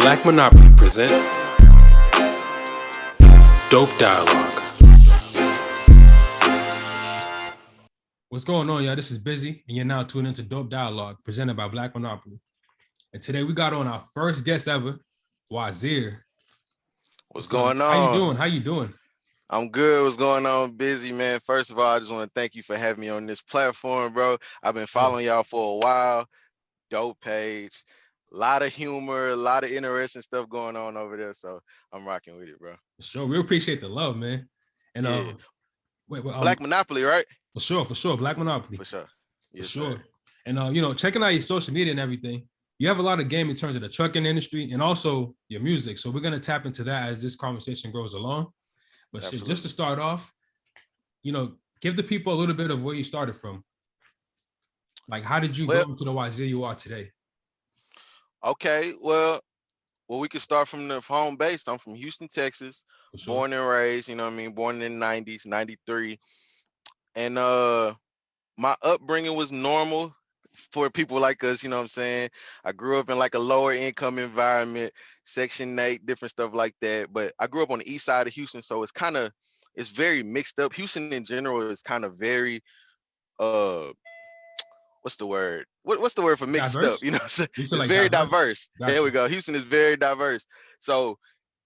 Blxckmonopoly presents Dope Dialogue. What's going on, y'all? This is Busy, and you're now tuned into Dope Dialogue, presented by Blxckmonopoly. And today we got on our first guest ever, Wazeer. What's going How you on? doing? How you doing? I'm good. What's going on, Busy, man? First of all, I just want to thank you for having me on this platform, bro. I've been following y'all for a while. Dope page. A lot of humor, a lot of interesting stuff going on over there. So I'm rocking with it, bro. Sure, we appreciate the love, man. And Yeah. Blxckmonopoly, right? For sure, Blxckmonopoly. For sure. Yes, For sure. sir. And checking out your social media and everything, you have a lot of game in terms of the trucking industry and also your music. So we're gonna tap into that as this conversation goes along. But shit, just to start off, give the people a little bit of where you started from. Like, how did you grow into the Wazeer you are today? Okay, well, we could start from the home base. I'm from Houston, Texas, born and raised, you know what I mean, born in the 90s, 93. And my upbringing was normal for people like us, you know what I'm saying? I grew up in like a lower income environment, Section 8, different stuff like that. But I grew up on the east side of Houston, so it's very mixed up. Houston in general is kind of very what's the word? What's the word for mixed diverse? up? You know what I'm saying? It's like very diverse. Gotcha. There we go. Houston is very diverse. So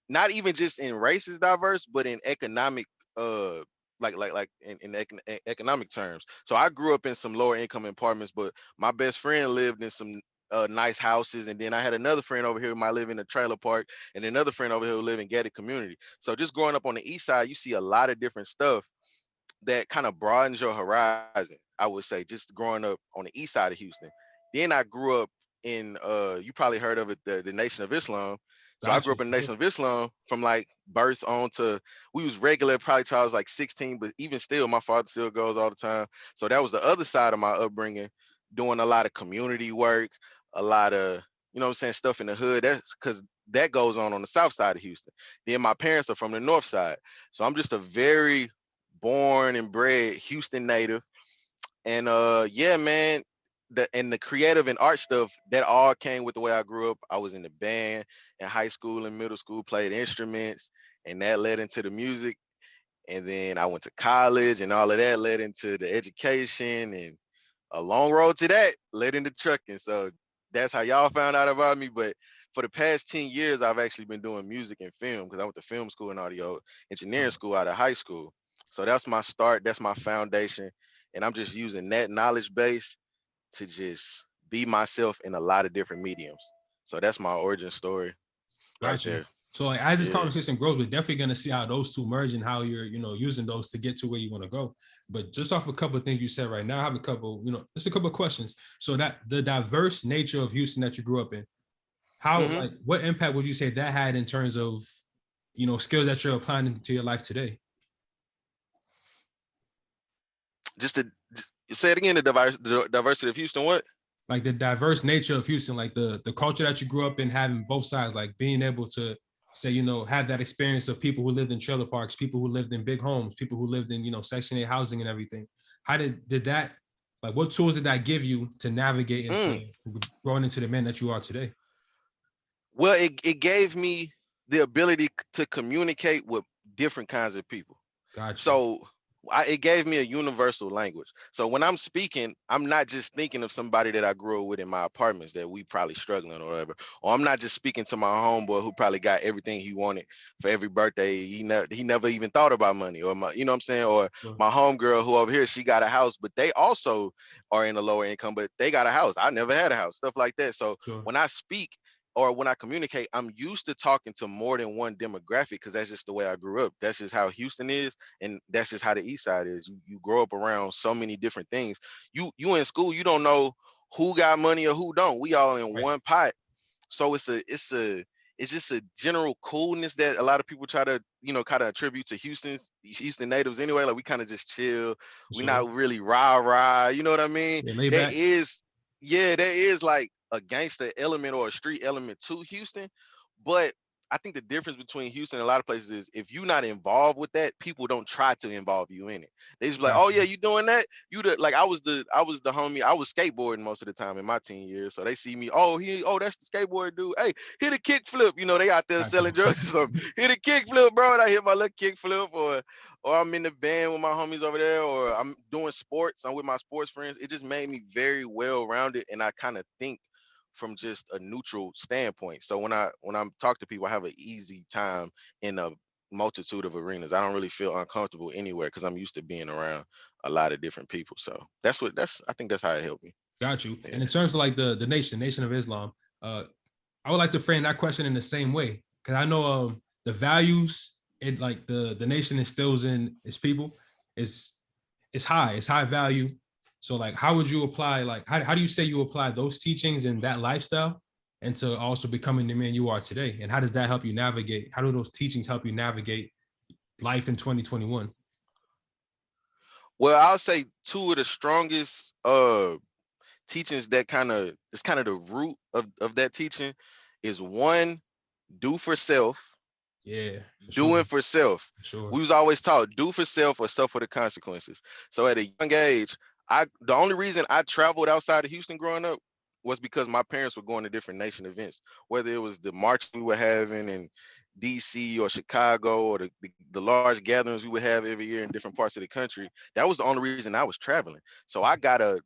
not even just in race is diverse, but in economic like in economic terms. So I grew up in some lower income apartments, but my best friend lived in some nice houses, and then I had another friend over here who might live in a trailer park, and another friend over here who live in gated community. So just growing up on the east side, you see a lot of different stuff that kind of broadens your horizon. I would say just growing up on the east side of Houston. Then I grew up in you probably heard of it, the Nation of Islam. So I grew up in the Nation of Islam from like birth on to we was regular probably till I was like 16, but even still, my father still goes all the time. So that was the other side of my upbringing, doing a lot of community work, a lot of, you know what I'm saying, stuff in the hood. That's because that goes on the south side of Houston. Then my parents are from the north side. So I'm just a very born and bred Houston native. And yeah, man, the creative and art stuff that all came with the way I grew up. I was in the band in high school and middle school, played instruments, and that led into the music. And then I went to college, and all of that led into the education, and a long road to that led into trucking. So that's how y'all found out about me. But for the past 10 years, I've actually been doing music and film because I went to film school and audio engineering school out of high school. So that's my start. That's my foundation. And I'm just using that knowledge base to just be myself in a lot of different mediums. So that's my origin story right there. So like, as this conversation grows, we're definitely going to see how those two merge and how you're, using those to get to where you want to go. But just off a couple of things you said right now, I have a couple, just a couple of questions. So that the diverse nature of Houston that you grew up in, how, like, what impact would you say that had in terms of, skills that you're applying into your life today? Just to say it again, the diversity of Houston, what? Like the diverse nature of Houston, like the culture that you grew up in, having both sides, like being able to say, have that experience of people who lived in trailer parks, people who lived in big homes, people who lived in, Section 8 housing and everything. How did that, like, what tools did that give you to navigate into growing into the man that you are today? Well, it gave me the ability to communicate with different kinds of people. Gotcha. So it gave me a universal language. So when I'm speaking, I'm not just thinking of somebody that I grew up with in my apartments that we probably struggling or whatever. Or I'm not just speaking to my homeboy who probably got everything he wanted for every birthday. He never even thought about money, or my, you know what I'm saying? Or my homegirl who over here, she got a house, but they also are in a lower income, but they got a house. I never had a house, stuff like that. So when I speak, or when I communicate, I'm used to talking to more than one demographic because that's just the way I grew up. That's just how Houston is, and that's just how the East Side is. You grow up around so many different things. You in school, you don't know who got money or who don't. We all in one pot. So it's just a general coolness that a lot of people try to, kind of attribute to Houston natives anyway. Like we kind of just chill. We're not really rah. You know what I mean? There is like a gangster element or a street element to Houston, but I think the difference between Houston and a lot of places is if you're not involved with that, people don't try to involve you in it. They just be like, oh Gotcha. yeah, you doing that? You the like I was the homie. I was skateboarding most of the time in my teen years. So they see me, that's the skateboard dude. Hey, hit a kick flip. You know, they out there Gotcha. selling drugs or something. Hit a kick flip, bro. And I hit my little kick flip, or I'm in the band with my homies over there, or I'm doing sports. I'm with my sports friends. It just made me very well rounded, and I kind of think from just a neutral standpoint. So when I'm talk to people, I have an easy time in a multitude of arenas. I don't really feel uncomfortable anywhere because I'm used to being around a lot of different people. So I think that's how it helped me. Got you. Yeah. And in terms of like the Nation of Islam, I would like to frame that question in the same way because I know the values it like the nation instills in its people is high. It's high value. So like, how would you apply like how do you say you apply those teachings and that lifestyle into also becoming the man you are today? And how does that help you navigate? How do those teachings help you navigate life in 2021? Well, I'll say two of the strongest teachings that it's kind of the root of that teaching is one, do for self. Yeah, for Doing sure. for self. For sure. We was always taught do for self or suffer the consequences. So at a young age, the only reason I traveled outside of Houston growing up was because my parents were going to different nation events, whether it was the march we were having in DC or Chicago or the large gatherings we would have every year in different parts of the country. That was the only reason I was traveling. So I got a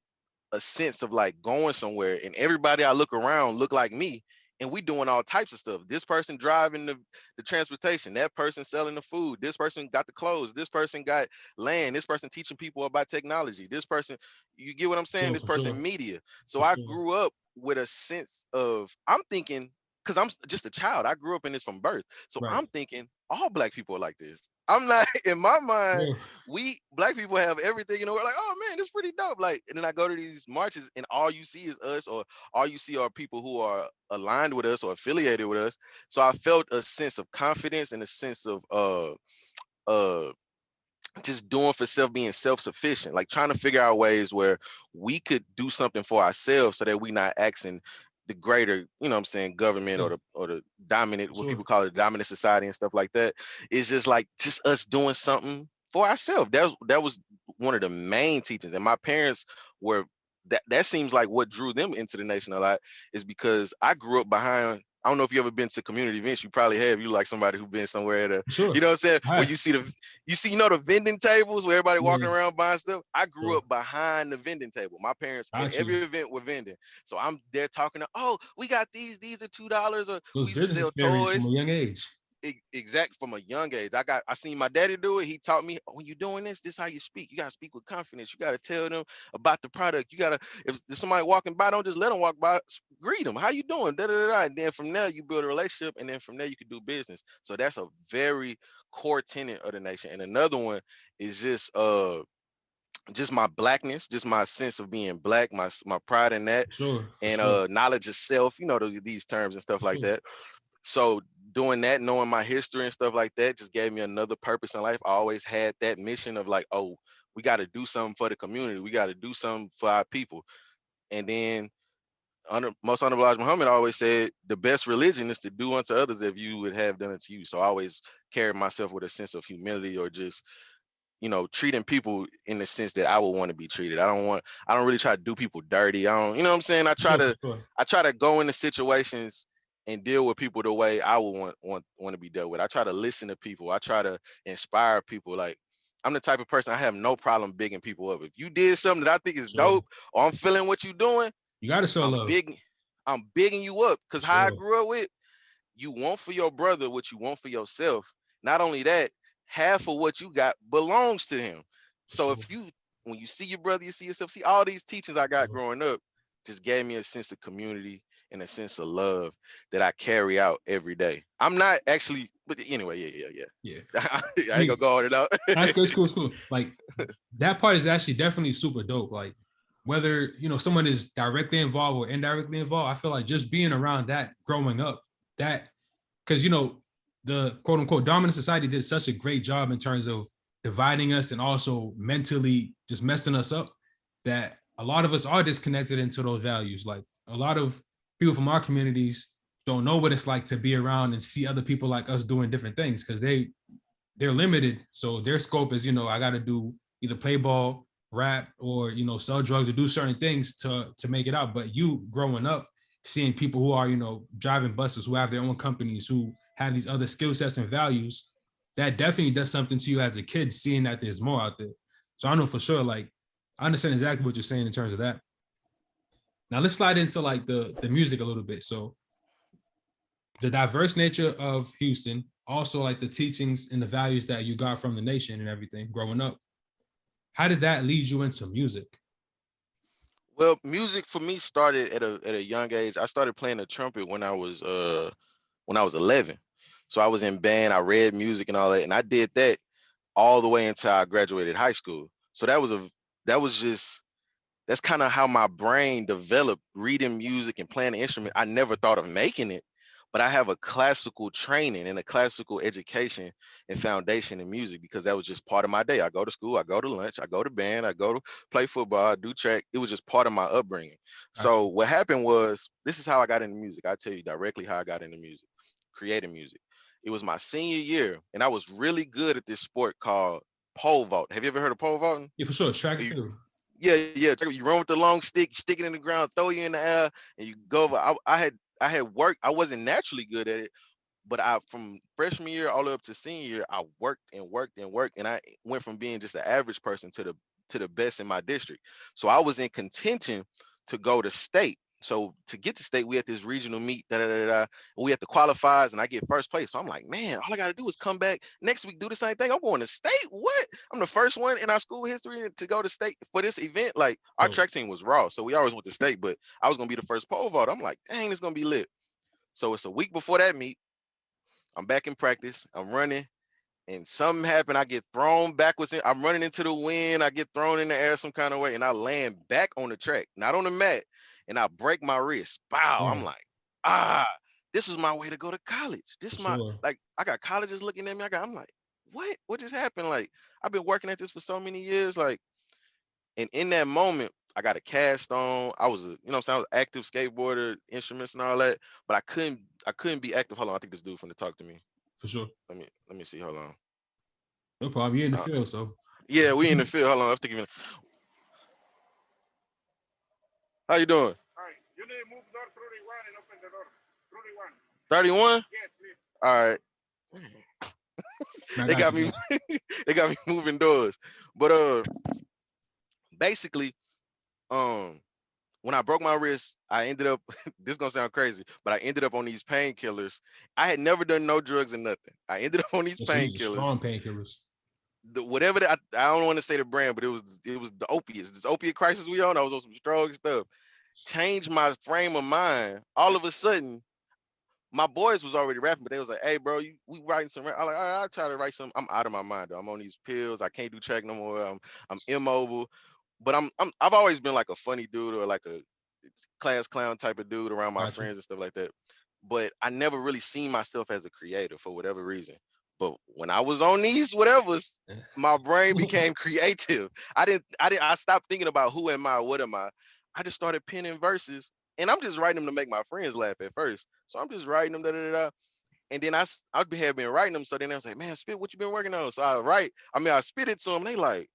sense of like going somewhere, and everybody I look around look like me, and we doing all types of stuff. This person driving the transportation, that person selling the food, this person got the clothes, this person got land, this person teaching people about technology, this person, you get what I'm saying, Sure, this for person sure. media. So For I sure. grew up with a sense of, I'm thinking, because I'm just a child, I grew up in this from birth, so Right. I'm thinking all black people are like this. I'm not, in my mind, Yeah. we black people have everything, you know, we're like, oh man, it's pretty dope. Like, and then I go to these marches and all you see is us, or all you see are people who are aligned with us or affiliated with us. So I felt a sense of confidence and a sense of uh just doing for self, being self-sufficient, like trying to figure out ways where we could do something for ourselves so that we not asking the greater, you know what I'm saying, government Sure. or the dominant, what Sure. people call it, dominant society and stuff like that. It's just like just us doing something for ourselves. That was one of the main teachings. And my parents were that seems like what drew them into the nation a lot, is because I grew up behind. I don't know if you ever been to community events. You probably have. You like somebody who been somewhere at a, Sure. you know what I'm saying? Where Hi. you see, the vending tables where everybody Yeah. walking around buying stuff. I grew Sure. up behind the vending table. My parents at Got every you. event were vending. So I'm there talking to, oh, we got these are $2, or Those we used to business sell experience from toys. a young age. Exact, from a young age. I seen my daddy do it. He taught me, oh, when you're doing this how you speak. You gotta speak with confidence. You gotta tell them about the product. You gotta, if there's somebody walking by, don't just let them walk by. Greet them. How you doing? Da, da, da, da. And then from there you build a relationship, and then from there you can do business. So that's a very core tenet of the nation. And another one is just my blackness, just my sense of being black, my pride in that, Sure. For and sure. knowledge of self, these terms and stuff For like sure. that. So doing that, knowing my history and stuff like that, just gave me another purpose in life. I always had that mission of like, oh, we got to do something for the community. We got to do something for our people. And then most honorable Elijah Muhammad always said, the best religion is to do unto others if you would have done it to you. So I always carried myself with a sense of humility, or just, treating people in the sense that I would want to be treated. I don't really try to do people dirty. I don't, you know what I'm saying? I For try sure. For to, sure. go into situations and deal with people the way I would want to be dealt with. I try to listen to people. I try to inspire people. Like, I'm the type of person, I have no problem bigging people up. If you did something that I think is Sure. dope, or I'm feeling what you're doing, You got to show I'm love. big, I'm bigging you up. For Cause how I sure. grew up with, you want for your brother what you want for yourself. Not only that, half of what you got belongs to him. For So sure. if you, when you see your brother, you see yourself. See, all these teachings I got Sure. growing up just gave me a sense of community and a sense of love that I carry out every day. I'm not actually, but anyway, yeah. Yeah. I ain't gonna go on it out. That's good. It's cool. It's cool. Like that part is actually definitely super dope. Like whether someone is directly involved or indirectly involved, I feel like just being around that growing up, that because the quote unquote dominant society did such a great job in terms of dividing us and also mentally just messing us up, that a lot of us are disconnected into those values. Like a lot of people from our communities don't know what it's like to be around and see other people like us doing different things because they're limited. So their scope is, I got to do either play ball, rap, or sell drugs or do certain things to make it out. But you growing up, seeing people who are driving buses, who have their own companies, who have these other skill sets and values, that definitely does something to you as a kid, seeing that there's more out there. So I know for sure, like I understand exactly what you're saying in terms of that. Now let's slide into like the music a little bit. So the diverse nature of Houston, also like the teachings and the values that you got from the nation and everything growing up. How did that lead you into music? Well, music for me started at a young age. I started playing the trumpet when I was 11. So I was in band, I read music and all that, and I did that all the way until I graduated high school. So that was just that's kind of how my brain developed reading music and playing the instrument. I never thought of making it, but I have a classical training and a classical education and foundation in music because that was just part of my day. I go to school, I go to lunch, I go to band, I go to play football, I do track. It was just part of my upbringing. So what happened was, this is how I got into music. I tell you directly how I got into music, creating music. It was my senior year, and I was really good at this sport called pole vault. Have you ever heard of pole vaulting? Yeah, for sure. Track and field. Yeah, yeah. You run with the long stick, you stick it in the ground, throw you in the air, and you go over. I had worked. I wasn't naturally good at it, but I from freshman year all the way up to senior year, I worked and worked and worked, and I went from being just an average person to the best in my district. So I was in contention to go to state. So to get to state, we had this regional meet, we had the qualifiers, and I get first place. So I'm like, man, all I got to do is come back next week, do the same thing. I'm going to state. What? I'm the first one in our school history to go to state for this event. Like our track team was raw, so we always went to state, but I was gonna be the first pole vault. I'm like, dang, it's gonna be lit. So it's a week before that meet. I'm back in practice. I'm running, and something happened. I get thrown backwards. I'm running into the wind. I get thrown in the air some kind of way, and I land back on the track, not on the mat, and I break my wrist. Bow. I'm like, ah, this is my way to go to college. This is my like. I got colleges looking at me. I'm like, what? What just happened? Like, I've been working at this for so many years. Like, and in that moment, I got a cast on. I was I was an active skateboarder, instruments and all that, but I couldn't be active. Hold on, I think this dude finna talk to me. For sure. Let me see. Hold on. No problem. You're in the field, so. Yeah, we in the field. Hold on, I was thinking. How you doing? All right, you need to move door 31 and open the door. 31? Yes, please. All right. They got me they got me moving doors. But basically, when I broke my wrist, I ended up this is gonna sound crazy, but I ended up on these painkillers. I had never done no drugs or nothing. I ended up on these painkillers. Strong painkillers. Whatever I don't want to say the brand, but it was the opiates. This opiate crisis we on. I was on some strong stuff. Changed my frame of mind. All of a sudden, my boys was already rapping, but they was like, "Hey, bro, we writing some rap." I'm like, "All right, I'll try to write some." I'm out of my mind though. I'm on these pills. I can't do track no more. I'm immobile. But I've always been like a funny dude or like a class clown type of dude around my friends and stuff like that. But I never really seen myself as a creator for whatever reason. But when I was on these whatevers, my brain became creative. I stopped thinking about who am I, what am I. I just started penning verses, and I'm just writing them to make my friends laugh at first. So I'm just writing them, and then I'd have been writing them. So then I was like, man, spit what you been working on. So I spit it to them. They like,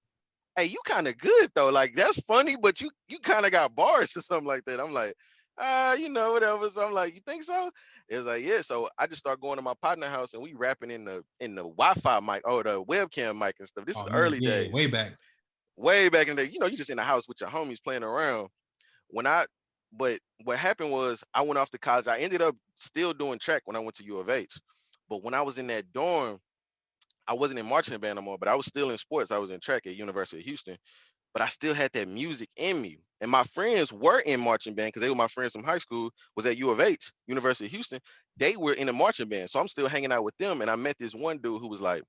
hey, you kind of good though. Like that's funny, but you kind of got bars or something like that. I'm like, whatever. So I'm like, you think so? It was like, yeah. So I just start going to my partner house and we rapping in the Wi-Fi mic or the webcam mic and stuff. This is early days. Way back. Way back in the day. You just in the house with your homies playing around. But what happened was I went off to college. I ended up still doing track when I went to U of H. But when I was in that dorm, I wasn't in marching band no more, but I was still in sports. I was in track at University of Houston, but I still had that music in me. And my friends were in marching band because they were my friends from high school, was at U of H, University of Houston. They were in a marching band. So I'm still hanging out with them. And I met this one dude who was like,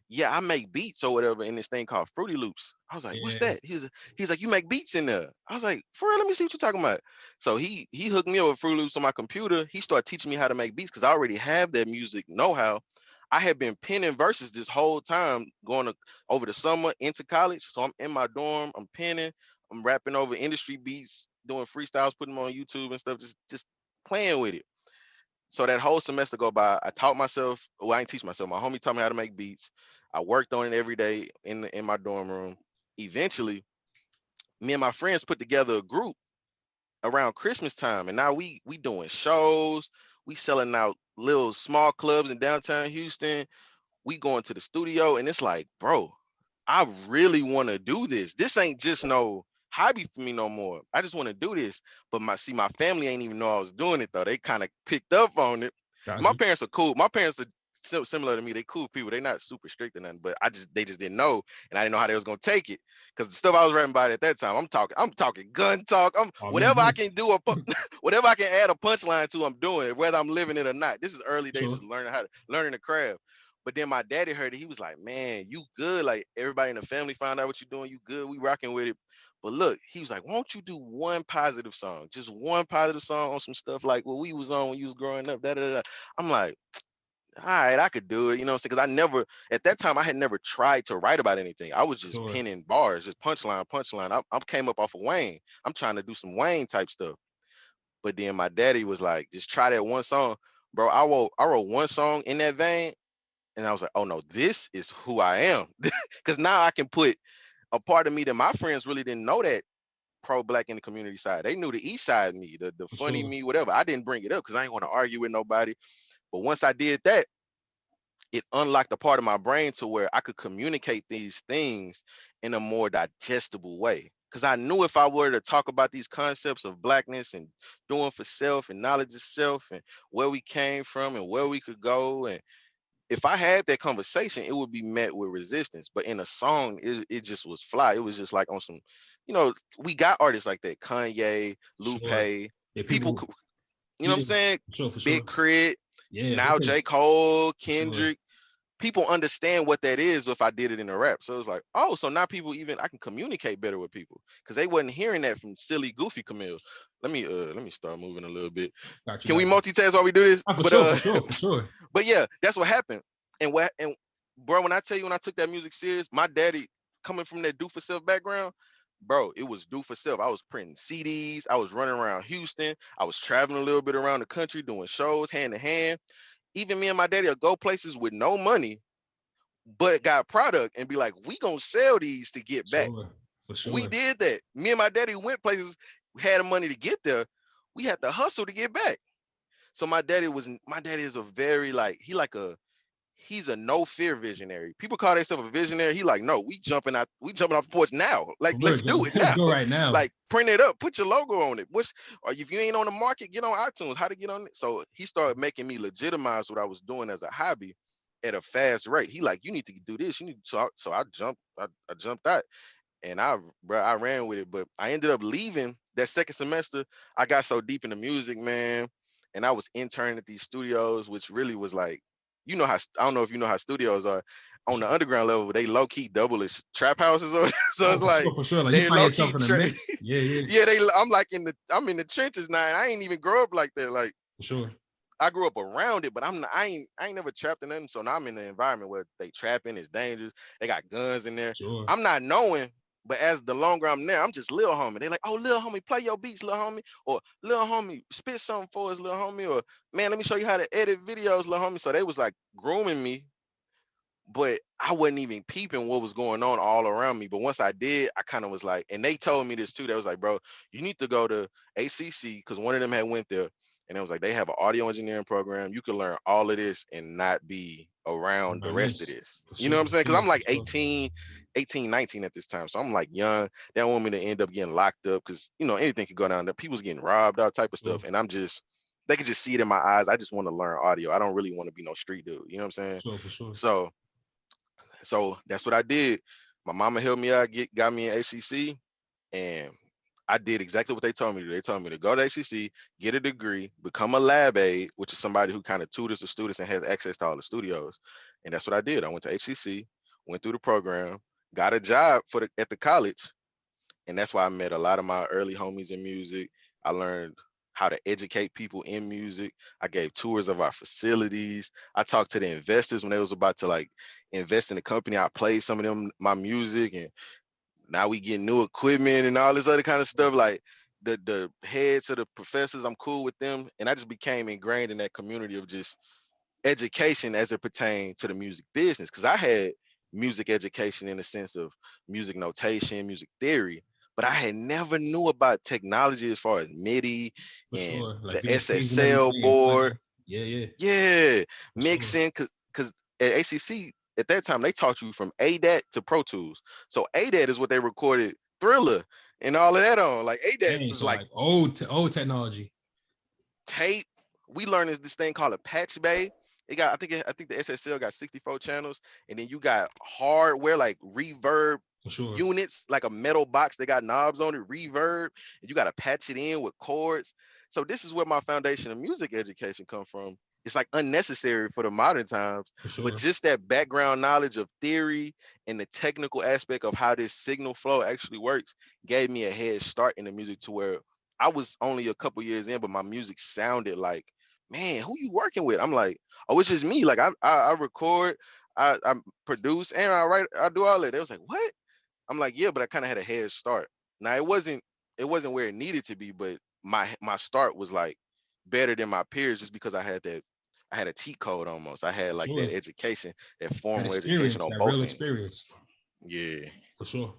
yeah, I make beats or whatever in this thing called Fruity Loops. I was like, what's that? He's like, you make beats in there. I was like, for real, let me see what you're talking about. So he hooked me up with Fruity Loops on my computer. He started teaching me how to make beats because I already have that music know-how. I had been penning verses this whole time over the summer into college. So I'm in my dorm, I'm penning, I'm rapping over industry beats, doing freestyles, putting them on YouTube and stuff, just playing with it. So that whole semester go by, I taught myself. Well, I didn't teach myself. My homie taught me how to make beats. I worked on it every day in my dorm room. Eventually, me and my friends put together a group around Christmas time, and now we doing shows. We selling out little small clubs in downtown Houston. We going to the studio, and it's like, bro, I really want to do this. This ain't just no hobby for me no more. I just want to do this. But my family ain't even know I was doing it though. They kind of picked up on it. My Gotcha. parents are cool. My parents are similar to me. They cool people. They not super strict or nothing. But they just didn't know, and I didn't know how they was gonna take it. Because the stuff I was rapping about at that time, I'm talking gun talk. I'm Oh, me whatever I too. can do, whatever I can add a punchline to, I'm doing it, whether I'm living it or not. This is early days Sure. of learning the craft. But then my daddy heard it. He was like, "Man, you good? Like everybody in the family found out what you're doing. You good? We rocking with it." But look, he was like, "Won't you do one positive song? Just one positive song on some stuff like what we was on when you was growing up." Da da da. I'm like, "All right, I could do it." You know what I'm saying? Because I never, at that time, I had never tried to write about anything. I was just Sure. penning bars, just punchline, punchline. I came up off of Wayne. I'm trying to do some Wayne type stuff. But then my daddy was like, "Just try that one song." Bro, I wrote one song in that vein, and I was like, "Oh no, this is who I am." Because now I can put a part of me that my friends really didn't know, that pro-black in the community side. They knew the east side me, the For funny sure. me, whatever. I didn't bring it up because I didn't want to argue with nobody. But once I did that, it unlocked a part of my brain to where I could communicate these things in a more digestible way. Because I knew if I were to talk about these concepts of blackness and doing for self and knowledge of self and where we came from and where we could go, and if I had that conversation, it would be met with resistance. But in a song, it just was fly. It was just like on some, we got artists like that, Kanye, Sure. Lupe, Yeah, people, people. you know what I'm Yeah, saying? for sure, for Big sure. Crit, Yeah, now because J. Cole, for sure. Kendrick. People understand what that is if I did it in a rap. So it's like, oh, so now I can communicate better with people because they wasn't hearing that from silly, goofy Camille. Let me start moving a little bit. Got you, Can we got you. multitask while we do this? Ah, for But sure, for sure, for sure. but yeah, that's what happened. And bro, when I tell you, when I took that music serious, my daddy coming from that do for self background, bro, it was do for self. I was printing CDs, I was running around Houston, I was traveling a little bit around the country doing shows hand to hand. Even me and my daddy would go places with no money, but got product and be like, we gonna sell these to get back. Sure, for We sure. did that. Me and my daddy went places, we had the money to get there. We had to hustle to get back. So my daddy is a very like, he's a no fear visionary. People call themselves a visionary. He like, no, we jumping off the porch now. Like, For real, let's go. do it Let's now. go right now. Like, print it up, put your logo on it. Or if you ain't on the market, get on iTunes. How to get on it? So he started making me legitimize what I was doing as a hobby at a fast rate. He like, you need to do this. You need so I jumped out, and I ran with it. But I ended up leaving that second semester. I got so deep into music, man, and I was interning at these studios, which really was like, I don't know if you know how studios are For on the sure. underground level. They low key double as trap houses, so Oh, it's like for sure. Like you they find low key. yourself in a mix. Yeah, yeah, Yeah, I'm in the trenches now. And I ain't even grow up like that. Like, for sure. I grew up around it, but I ain't never trapped in them. So now I'm in an environment where they trapping, it's dangerous. They got guns in there. Sure. I'm not knowing, but as the longer I'm there, I'm just little homie. They like, oh, little homie, play your beats, little homie, or little homie, spit something for us, little homie, or man, let me show you how to edit videos, little homie. So they was like grooming me, but I wasn't even peeping what was going on all around me. But once I did, I kind of was like, and they told me this too. They was like, bro, you need to go to ACC because one of them had went there, and it was like they have an audio engineering program. You can learn all of this and not be around the Right, rest of yes. this. For You know sure, what I'm for saying? Because sure, I'm for like sure. 19 at this time. So I'm like young. They don't want me to end up getting locked up because anything could go down there. People's getting robbed, all type of Sure, stuff. And they could just see it in my eyes. I just want to learn audio. I don't really want to be no street dude. You know what I'm saying? sure, for sure. So that's what I did. My mama helped me out, got me in ACC, and I did exactly what they told me to do. They told me to go to ACC, get a degree, become a lab aide, which is somebody who kind of tutors the students and has access to all the studios. And that's what I did. I went to HCC, went through the program, got a job at the college, and that's why I met a lot of my early homies in music. I learned how to educate people in music. I gave tours of our facilities. I talked to the investors when they was about to like invest in the company. I played some of them my music, and now we get new equipment and all this other kind of stuff. Like the heads of the professors, I'm cool with them, and I just became ingrained in that community of just education as it pertained to the music business. Because I had music education in the sense of music notation, music theory, but I had never knew about technology as far as MIDI For and sure. Like the VSTs and SSL everything and board. playing. Yeah. Yeah, For sure. mixing, because at ACC at that time they taught you from ADAT to Pro Tools. So ADAT is what they recorded Thriller and all of that on. Like ADAT Dang, is so like like old technology. tape. We learned this thing called a patch bay. It got I think the SSL got 64 channels, and then you got hardware like reverb For sure. units, like a metal box that got knobs on it, reverb, and you got to patch it in with chords. So this is where my foundation of music education come from. It's like unnecessary for the modern times, For but sure. just that background knowledge of theory and the technical aspect of how this signal flow actually works gave me a head start in the music to where I was only a couple years in, but my music sounded like, man, who you working with? I'm like, oh, it's just me. Like I record, I produce, and I write, I do all that. They was like, what? I'm like, yeah, but I kind of had a head start. Now it wasn't where it needed to be, but my start was like better than my peers just because I had a cheat code almost. I had like Sure. that education, that That formal education experience, on that both real ends. experience. Yeah. For sure.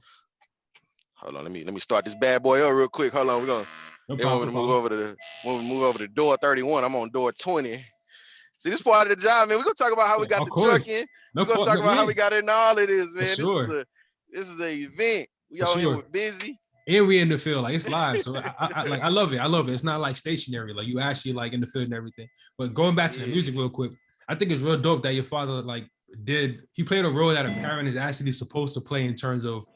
Hold on, let me start this bad boy up real quick. Hold on, No they want me problem, to no problem. move over to door 31. I'm on door 20. See, this part of the job, man. We're gonna talk about how we got Of the course. trucking. We're gonna talk No, about how yeah, we got into all of this, for man. sure. This is an event. We For out here sure. with busy. And we in the field, like it's live. So I love it. I love it. It's not like stationary, like you actually like in the field and everything. But going back to the Yeah. music real quick, I think it's real dope that your father he played a role that a parent is actually supposed to play in terms of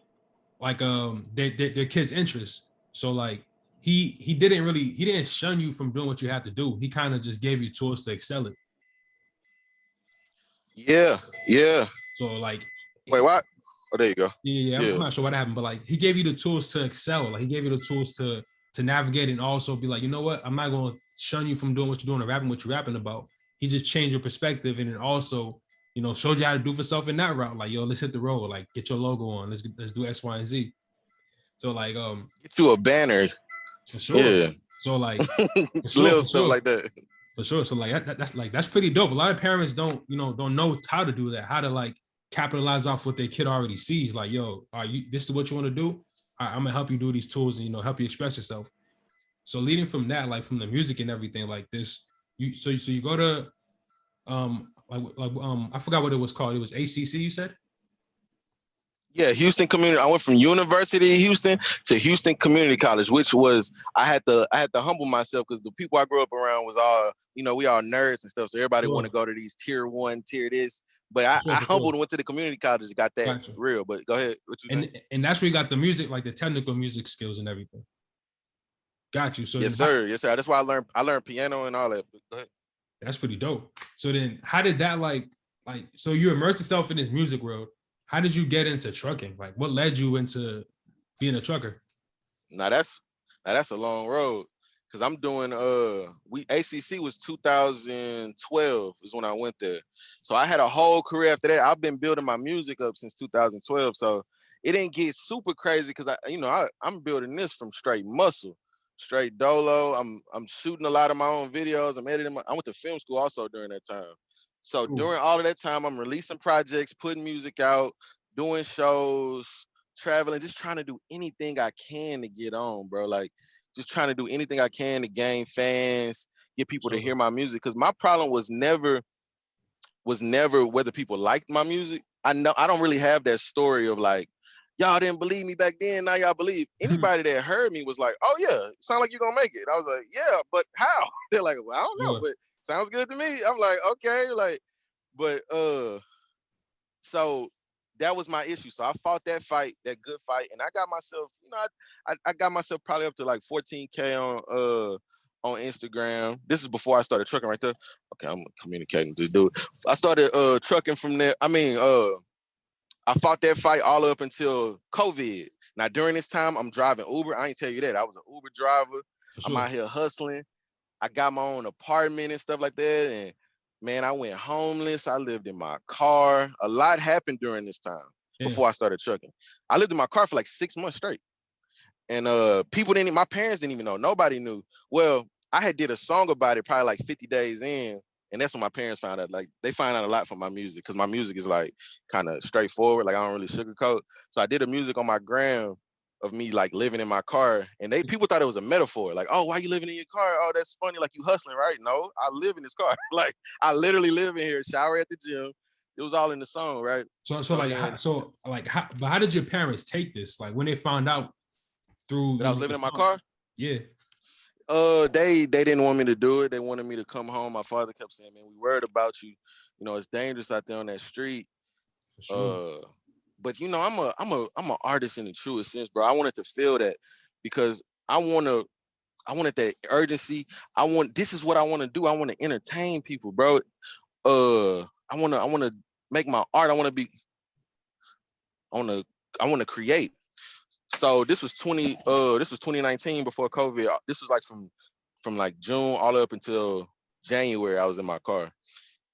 like their kids' interests. So like he didn't shun you from doing what you had to do. He kind of just gave you tools to excel it. Yeah. Yeah. So like Wait, what? Oh, there you go. yeah, I'm Yeah. not sure what happened, but like he gave you the tools to excel. Like he gave you the tools to navigate and also be like, you know what? I'm not gonna shun you from doing what you're doing or rapping what you're rapping about. He just changed your perspective and then also, showed you how to do for self in that route. Like, yo, let's hit the road. Like, get your logo on. Let's do X, Y, and Z. So like, Get you a banner. for sure. Yeah. So like, Little stuff like that. for sure. So like that's pretty dope. A lot of parents don't know how to do that, how to like capitalize off what their kid already sees. Like, yo, this is what you want to do? I'm gonna help you do these tools and help you express yourself. So leading from that, like from the music and everything, like this, you go to I forgot what it was called. It was ACC, you said? Yeah, Houston Community. I went from University of Houston to Houston Community College, which was I had to humble myself because the people I grew up around was all, we all nerds and stuff. So everybody want to go to these tier 1, tier this. But I For sure. humbled and went to the community college and got that Gotcha. real. But go ahead. What you saying? And that's where you got the music, like the technical music skills and everything. Got you. So Yes, sir. Yes, sir. That's why I learned piano and all that. But go ahead. That's pretty dope. So then how did that so you immersed yourself in this music world. How did you get into trucking? Like what led you into being a trucker? Now that's a long road. Cause I'm doing ACC was 2012 is when I went there. So I had a whole career after that. I've been building my music up since 2012. So it didn't get super crazy because I'm building this from straight muscle, straight dolo. I'm shooting a lot of my own videos. I'm editing. I went to film school also during that time. So during all of that time, I'm releasing projects, putting music out, doing shows, traveling, just trying to do anything I can to get on, bro. Like just trying to do anything I can to gain fans, get people to hear my music. Cause my problem was never whether people liked my music. I know I don't really have that story of like, y'all didn't believe me back then, now y'all believe. Anybody that heard me was like, oh yeah, it sounds like you're gonna make it. I was like, yeah, but how? They're like, well, I don't know, but sounds good to me. I'm like, okay, like, but so that was my issue. So I fought that fight, that good fight, and I got myself, I got myself probably up to like 14K on Instagram. This is before I started trucking right there. Okay, I'm communicating to this dude. I started trucking from there. I mean, I fought that fight all up until COVID. Now during this time, I'm driving Uber. I ain't tell you that. I was an Uber driver. I'm out here hustling. I got my own apartment and stuff like that. And man, I went homeless. I lived in my car. A lot happened during this time before I started trucking. I lived in my car for like 6 months straight. And my parents didn't even know. Nobody knew. Well, I had did a song about it probably like 50 days in. And that's when my parents found out. Like they find out a lot from my music because my music is like kind of straightforward. Like I don't really sugarcoat. So I did a music on my gram of me like living in my car, and people thought it was a metaphor. Like, oh, why you living in your car? Oh, that's funny. Like you hustling, right? No, I live in this car. Like I literally live in here, shower at the gym. It was all in the song, right? But how did your parents take this? Like when they found out through That I was living in my car. Yeah. They didn't want me to do it. They wanted me to come home. My father kept saying, "Man, we worried about you. You know, it's dangerous out there on that street." For sure. But you know, I'm an artist in the truest sense, bro. I wanted to feel that because I wanted that urgency. This is what I want to do. I want to entertain people, bro. I want to make my art. I want to create. So this was 2019 before COVID. This was like from like June all up until January. I was in my car.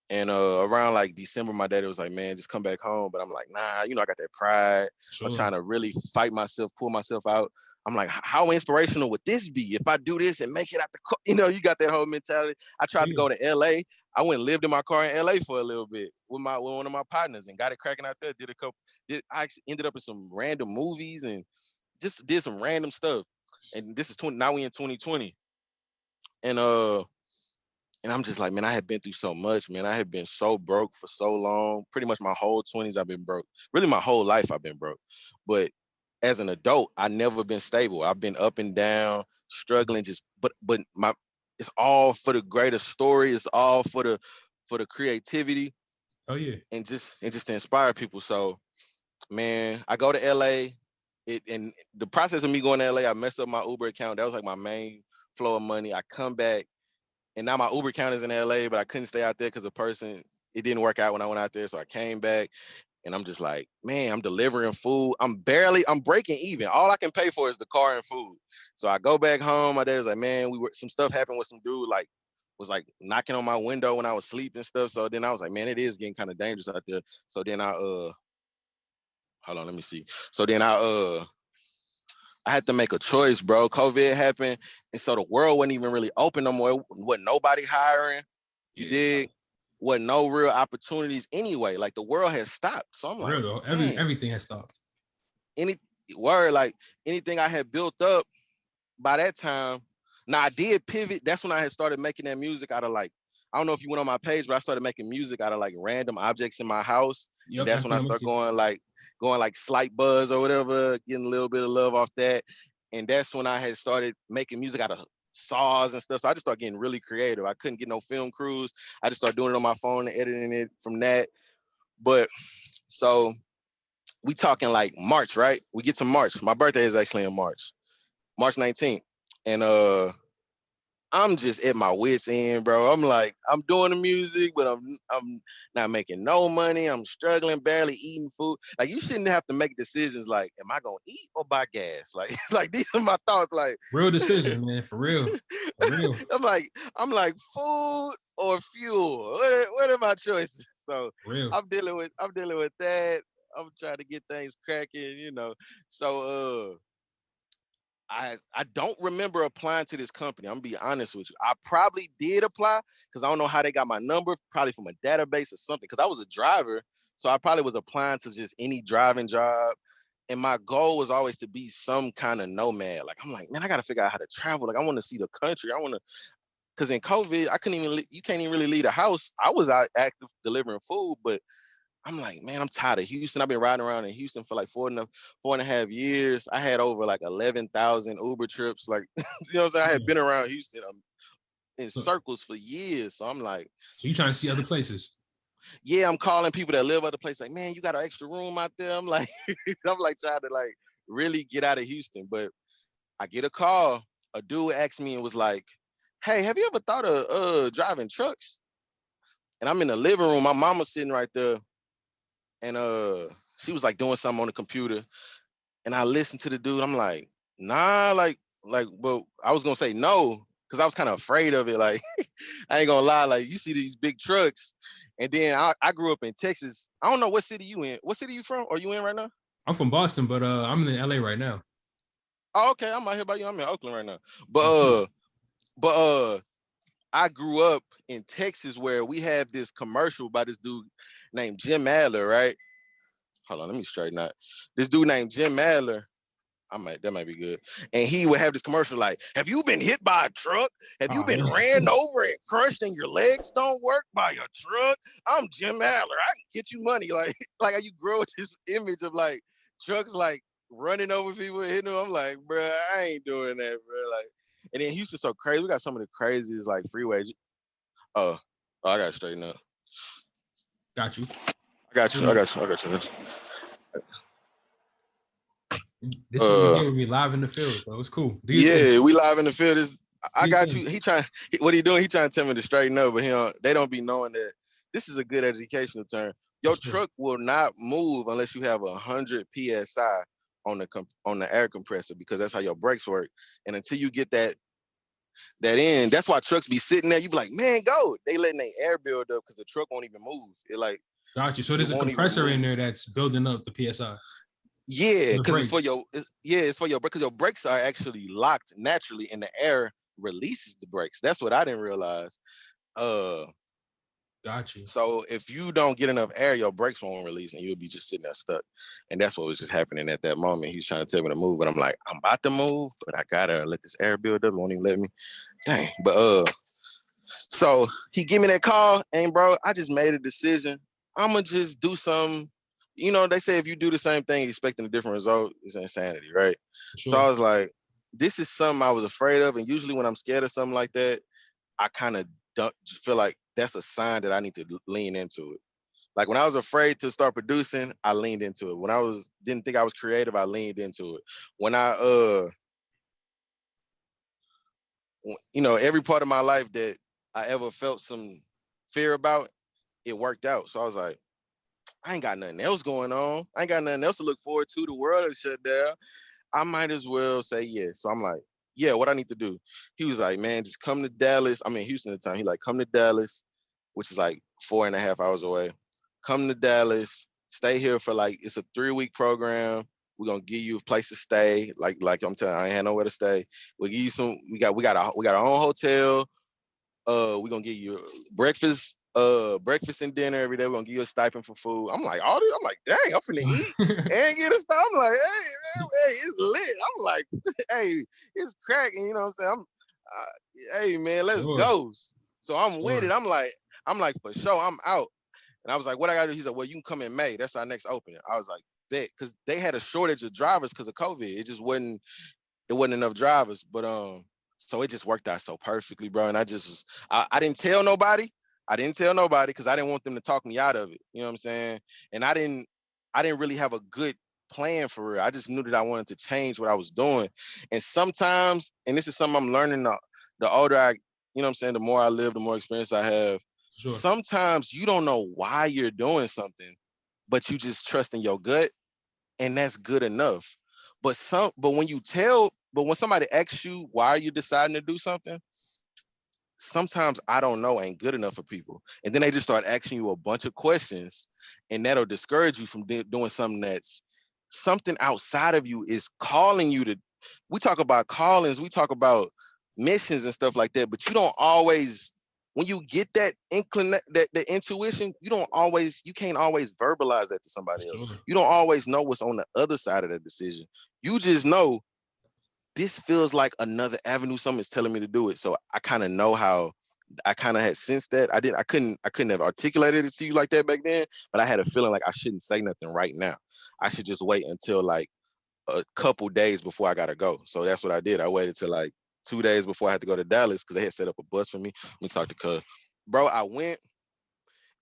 And around like December, my daddy was like, man, just come back home. But I'm like, nah, you know, I got that pride. Sure. I'm trying to really fight myself, pull myself out. I'm like, how inspirational would this be if I do this and make it out the car? You know, you got that whole mentality. I tried to go to LA. I went and lived in my car in LA for a little bit with one of my partners and got it cracking out there. I ended up in some random movies and just did some random stuff. And this is now we in 2020. And I'm just like, man, I have been through so much, man. I have been so broke for so long. Pretty much my whole 20s, I've been broke. Really, my whole life, I've been broke. But as an adult, I never been stable. I've been up and down, struggling. But it's all for the greater story. It's all for the creativity. Oh yeah. And just to inspire people. So, man, I go to LA. And the process of me going to LA, I messed up my Uber account. That was like my main flow of money. I come back. And now my Uber account is in LA, but I couldn't stay out there because it didn't work out when I went out there. So I came back and I'm just like, man, I'm delivering food. I'm breaking even. All I can pay for is the car and food. So I go back home. My dad was like, man, some stuff happened with some dude, like, was like knocking on my window when I was sleeping and stuff. So then I was like, man, it is getting kind of dangerous out there. So then hold on, let me see. So then I had to make a choice, bro. COVID happened, and so the world wasn't even really open no more. Wasn't nobody hiring. You did. Wasn't no real opportunities anyway. Like the world has stopped. So I'm like, real though. Everything has stopped. Anything I had built up by that time. Now I did pivot. That's when I had started making that music out of like, I don't know if you went on my page, but I started making music out of like random objects in my house. Yep, and that's when I started going like slight buzz or whatever, getting a little bit of love off that. And that's when I had started making music out of saws and stuff. So I just started getting really creative. I couldn't get no film crews. I just started doing it on my phone and editing it from that. But so we talking like March, right? We get to March. My birthday is actually in March 19th. And I'm just at my wit's end, bro. I'm like, I'm doing the music, but I'm not making no money. I'm struggling, barely eating food. Like, you shouldn't have to make decisions like, am I gonna eat or buy gas? Like these are my thoughts. Like, real decision, man, for real. For real. I'm like food or fuel. What are my choices? So I'm dealing with that. I'm trying to get things cracking, you know. So I don't remember applying to this company. I'm gonna be honest with you. I probably did apply because I don't know how they got my number, probably from a database or something. Because I was a driver, so I probably was applying to just any driving job. And my goal was always to be some kind of nomad. Like, I'm like, man, I gotta figure out how to travel. Like, I want to see the country. Because in COVID, you can't even really leave the house. I was out active delivering food, but I'm like, man, I'm tired of Houston. I've been riding around in Houston for like 4.5 years. I had over like 11,000 Uber trips. Like, you know what I'm saying? I had been around Houston in circles for years. So I'm like, so you trying to see other places? Yeah, I'm calling people that live other places. Like, man, you got an extra room out there? I'm like, I'm like trying to like really get out of Houston. But I get a call. A dude asked me and was like, hey, have you ever thought of driving trucks? And I'm in the living room. My mama's sitting right there. And she was like doing something on the computer, and I listened to the dude. I'm like, nah, well, I was gonna say no, because I was kind of afraid of it. Like, I ain't gonna lie, like you see these big trucks, and then I grew up in Texas. I don't know what city you in. What city you from? Are you in right now? I'm from Boston, but I'm in LA right now. Oh, okay, I'm out here by you. I'm in Oakland right now. But I grew up in Texas where we had this commercial by this dude named Jim Adler, right? Hold on, let me straighten out. This dude named Jim Adler. That might be good. And he would have this commercial like, have you been hit by a truck? Have you been ran over and crushed and your legs don't work by a truck? I'm Jim Adler. I can get you money. Like how you grow with this image of like trucks like running over people and hitting them. I'm like, bro, I ain't doing that, bro. Like, and then Houston's so crazy. We got some of the craziest like freeways. Oh, I gotta straighten up. Got you. I got you. This is what we do. We live in the field, so it's cool. Yeah, we live in the field. I got you. What are you doing? He trying to tell me to straighten up, but they don't be knowing that this is a good educational term. Your truck will not move unless you have 100 psi on the air compressor, because that's how your brakes work. And until you get that in, that's why trucks be sitting there. You be like, man, go. They letting their air build up because the truck won't even move. It like, got you. So there's a compressor in there that's building up the psi. Yeah, because it's for your because your brakes are actually locked naturally, and the air releases the brakes. That's what I didn't realize. Got you. So if you don't get enough air, your brakes won't release, and you'll be just sitting there stuck. And that's what was just happening at that moment. He's trying to tell me to move, and I'm like, I'm about to move, but I gotta let this air build up. It won't even let me. Dang. But so he give me that call, and bro, I just made a decision. I'ma just do something. You know, they say if you do the same thing expecting a different result, it's insanity, right? Sure. So I was like, this is something I was afraid of. And usually when I'm scared of something like that, I kind of don't feel like that's a sign that I need to lean into it. Like when I was afraid to start producing, I leaned into it. When I didn't think I was creative, I leaned into it. When every part of my life that I ever felt some fear about, it worked out. So I was like, I ain't got nothing else going on. I ain't got nothing else to look forward to. The world is shut down. I might as well say yes. So I'm like, yeah, what I need to do? He was like, man, just come to Dallas. I'm in Houston at the time. He like, come to Dallas, which is like 4.5 hours away. Come to Dallas, stay here for it's a 3-week program. We're gonna give you a place to stay. Like I'm telling you, I ain't had nowhere to stay. We'll give you we got our own hotel. We're gonna give you breakfast and dinner every day. We're gonna give you a stipend for food. I'm like, all this, I'm like, dang, I'm finna eat and get a stipend. I'm like, hey, man, hey, it's lit. I'm like, hey, it's cracking, you know what I'm saying? Hey man, let's go. So I'm with it. I'm like, for sure, I'm out. And I was like, what I gotta do? He's like, well, you can come in May. That's our next opening. I was like, bet, because they had a shortage of drivers because of COVID. It just wasn't enough drivers. But so it just worked out so perfectly, bro. And I didn't tell nobody. Because I didn't want them to talk me out of it. You know what I'm saying? And I didn't really have a good plan for real. I just knew that I wanted to change what I was doing. And sometimes, and this is something I'm learning the older I, you know what I'm saying, the more I live, the more experience I have. Sure. Sometimes you don't know why you're doing something, but you just trust in your gut, and that's good enough. But when somebody asks you why you're deciding to do something, sometimes I don't know ain't good enough for people. And then they just start asking you a bunch of questions, and that'll discourage you from doing something that's something outside of you is calling you to. We talk about callings, we talk about missions and stuff like that, but you don't always, when you get that the intuition, you can't always verbalize that to somebody else. You don't always know what's on the other side of that decision. You just know this feels like another avenue. Someone's telling me to do it. So I kind of know how. I kind of had sensed that. I couldn't have articulated it to you like that back then, but I had a feeling like I shouldn't say nothing right now. I should just wait until like a couple days before I gotta go. So that's what I did. I waited till like 2 days before I had to go to Dallas because they had set up a bus for me. We talked to Cuz. Bro, I went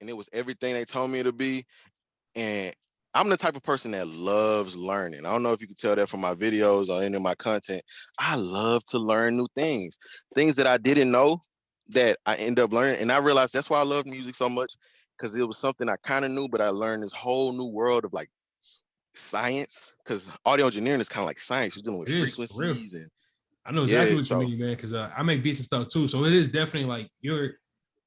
and it was everything they told me to be. And I'm the type of person that loves learning. I don't know if you can tell that from my videos or any of my content. I love to learn new things that I didn't know that I end up learning. And I realized that's why I love music so much, because it was something I kind of knew, but I learned this whole new world of like science, because audio engineering is kind of like science. You're dealing with frequencies. And I know exactly what you mean, man, because I make beats and stuff too. So it is definitely like you're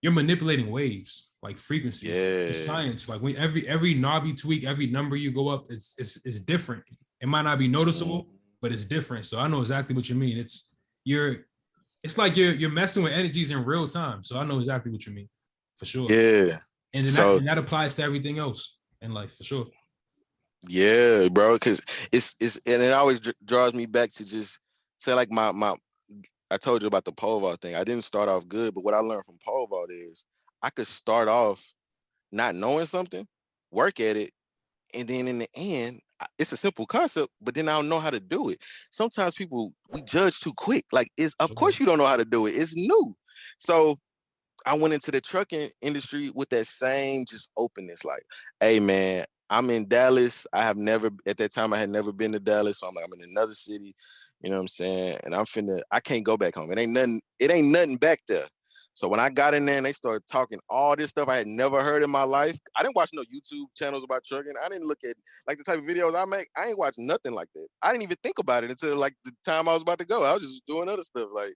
manipulating waves, like frequencies. It's science. Like when every knob you tweak, every number you go up, it's different. It might not be noticeable, but it's different. So I know exactly what you mean. It's like you're messing with energies in real time. So I know exactly what you mean, for sure. Yeah. And then So that applies to everything else in life, for sure. yeah, bro, because it's and it always draws me back to just say like my I told you about the pole vault thing. I didn't start off good, but what I learned from pole vault is I could start off not knowing something, work at it, and then in the end, it's a simple concept, but then I don't know how to do it. Sometimes people we judge too quick. Like it's of Sure. course you don't know how to do it. It's new. So I went into the trucking industry with that same just openness. Like, hey man, I'm in Dallas. I have never at that time I had never been to Dallas. So I'm like, I'm in another city, you know what I'm saying? And I can't go back home. It ain't nothing back there. So when I got in there and they started talking all this stuff I had never heard in my life, I didn't watch no YouTube channels about trucking. I didn't look at like the type of videos I make. I ain't watched nothing like that. I didn't even think about it until like the time I was about to go. I was just doing other stuff. Like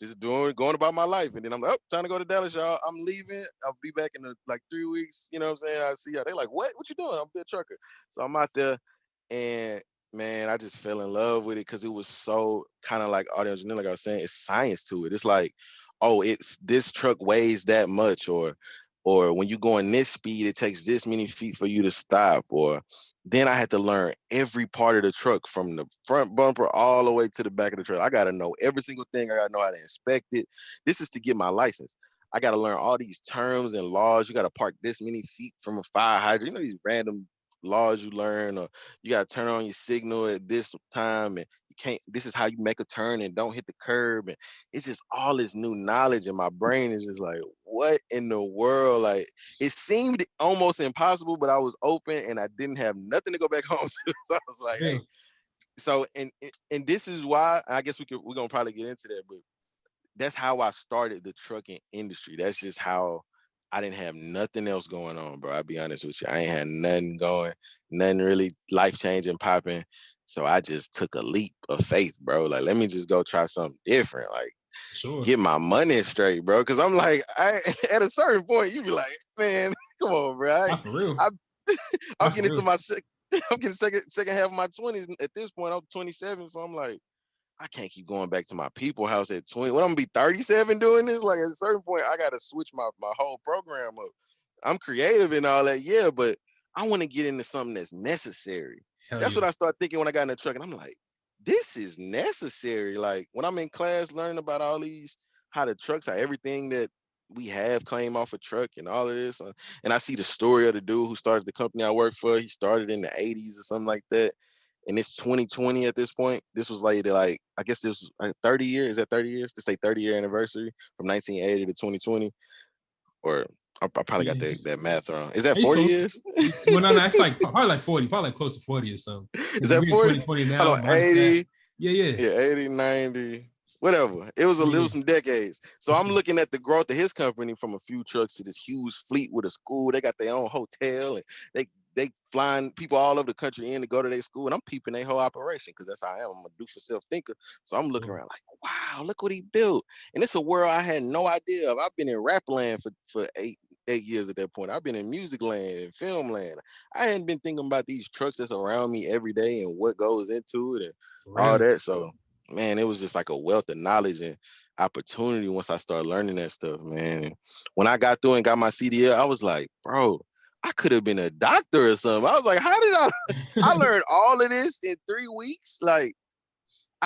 just going about my life. And then I'm like, oh, trying to go to Dallas, y'all. I'm leaving. I'll be back in like 3 weeks. You know what I'm saying? I see y'all. They like, what? What you doing? I'm a trucker. So I'm out there and man, I just fell in love with it because it was so kind of like audio engineering, like I was saying, it's science to it. It's like, oh, it's this truck weighs that much, or when you go in this speed, it takes this many feet for you to stop. Or then I had to learn every part of the truck from the front bumper all the way to the back of the truck. I got to know every single thing. I got to know how to inspect it. This is to get my license. I got to learn all these terms and laws. You got to park this many feet from a fire hydrant. You know, these random laws you learn, or you got to turn on your signal at this time, and you can't, this is how you make a turn and don't hit the curb. And it's just all this new knowledge, and my brain is just like, what in the world? Like it seemed almost impossible, but I was open and I didn't have nothing to go back home to. So I was like, Yeah. hey, so and this is why I guess we're gonna probably get into that, but that's how I started the trucking industry. That's just how I didn't have nothing else going on, bro. I'll be honest with you. I ain't had nothing going, nothing really life changing popping. So I just took a leap of faith, bro. Like, let me just go try something different. Like, Sure. get my money straight, bro. Cause I'm like, at a certain point, you be like, man, come on, bro. Not for real. I, I'm Not for getting into real. my I'm getting second half of my 20s at this point. I'm 27, so I'm like, I can't keep going back to my people house at 20. When I'm gonna be 37 doing this, like at a certain point, I gotta switch my whole program up. I'm creative and all that, yeah, but I want to get into something that's necessary. Hell That's yeah. what I started thinking when I got in the truck, and I'm like, this is necessary. Like when I'm in class learning about all these, how the trucks, how everything that we have came off a truck and all of this, and I see the story of the dude who started the company I work for. He started in the 80s or something like that, and it's 2020 at this point. This was like I guess this was like 30 years. Is that 30 years? This say 30-year anniversary from 1980 to 2020, or I probably got Yeah. that math wrong. Is that Are you 40 close? years? Well, no, it's like probably like 40, probably like close to 40 or something. Is Because that we in 40? 2020 now, Hold on, minus that. 80. Yeah, yeah. Yeah, 80, 90, whatever. It was Yeah, some decades. So for I'm sure. looking at the growth of his company from a few trucks to this huge fleet with a school. They got their own hotel, and they flying people all over the country in to go to their school. And I'm peeping their whole operation because that's how I am. I'm a do for self thinker. So I'm looking Sure. around like, wow, look what he built. And it's a world I had no idea of. I've been in rap land for 8 years at that point. I've been in music land and film land. I hadn't been thinking about these trucks that's around me every day and what goes into it and For all real. that. So man, it was just like a wealth of knowledge and opportunity once I started learning that stuff, man. And when I got through and got my CDL, I was like, bro, I could have been a doctor or something. I was like, how did I learned all of this in 3 weeks? Like,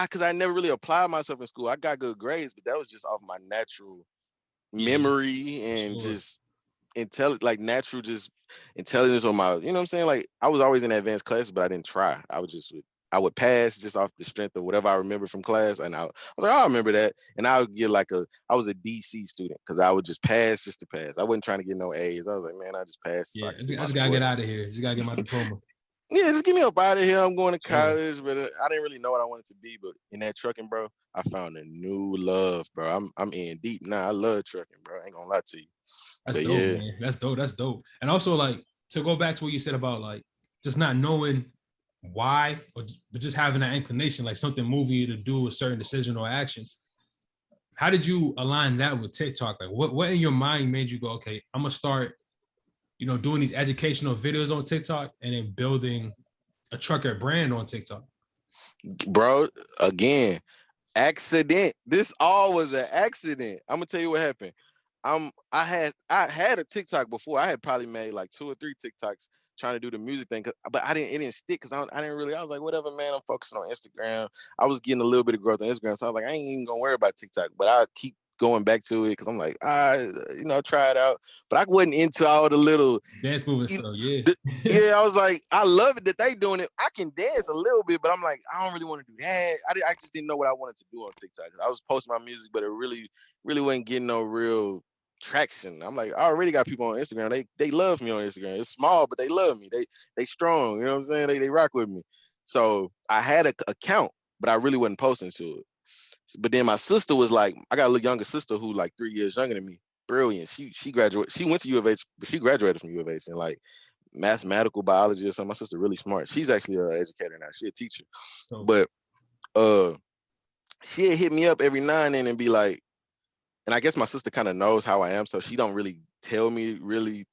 because I never really applied myself in school. I got good grades, but that was just off my natural Yeah, memory for and sure. just like natural just intelligence on my, you know what I'm saying? Like I was always in advanced classes, but I didn't try. I would pass just off the strength of whatever I remember from class. And I was like, oh, I remember that. And I would get I was a DC student because I would just pass just to pass. I wasn't trying to get no A's. I was like, man, I just passed so Yeah, I can I do my just gotta get sports. out of here. Just gotta get my diploma. Yeah, just get me up out of here. I'm going to Sure. college, but I didn't really know what I wanted to be. But in that trucking, bro, I found a new love, bro. I'm in deep now. I love trucking, bro. I ain't gonna lie to you. That's But dope, yeah, man. That's dope. That's dope. And also, like, to go back to what you said about like just not knowing why, but just having that inclination, like something moving you to do a certain decision or action. How did you align that with TikTok? Like, what in your mind made you go, okay, I'm gonna start, doing these educational videos on TikTok and then building a trucker brand on TikTok? bro. Again, accident. This all was an accident. I'm gonna tell you what happened. I had a TikTok before. I had probably made like 2 or 3 TikToks trying to do the music thing, but it didn't stick because I didn't really. I was like, whatever, man. I'm focusing on Instagram. I was getting a little bit of growth on Instagram, so I was like, I ain't even gonna worry about TikTok. But I keep going back to it because I'm like, try it out. But I wasn't into all the little Dance moving you, stuff, yeah. yeah, I was like, I love it that they doing it. I can dance a little bit, but I'm like, I don't really want to do that. I just didn't know what I wanted to do on TikTok. I was posting my music, but it really wasn't getting no real traction. I'm like, I already got people on Instagram. They love me on Instagram. It's small, but they love me. They strong. You know what I'm saying? They rock with me. So I had a account, but I really wasn't posting to it. But then my sister was like, I got a little younger sister who like 3 years younger than me. Brilliant. She graduated. She went to U of H, but she graduated from U of H and like mathematical biology or something. My sister really smart. She's actually an educator now. She's a teacher. So, But she'd hit me up every now and then and be like, and I guess my sister kind of knows how I am, so she don't really tell me really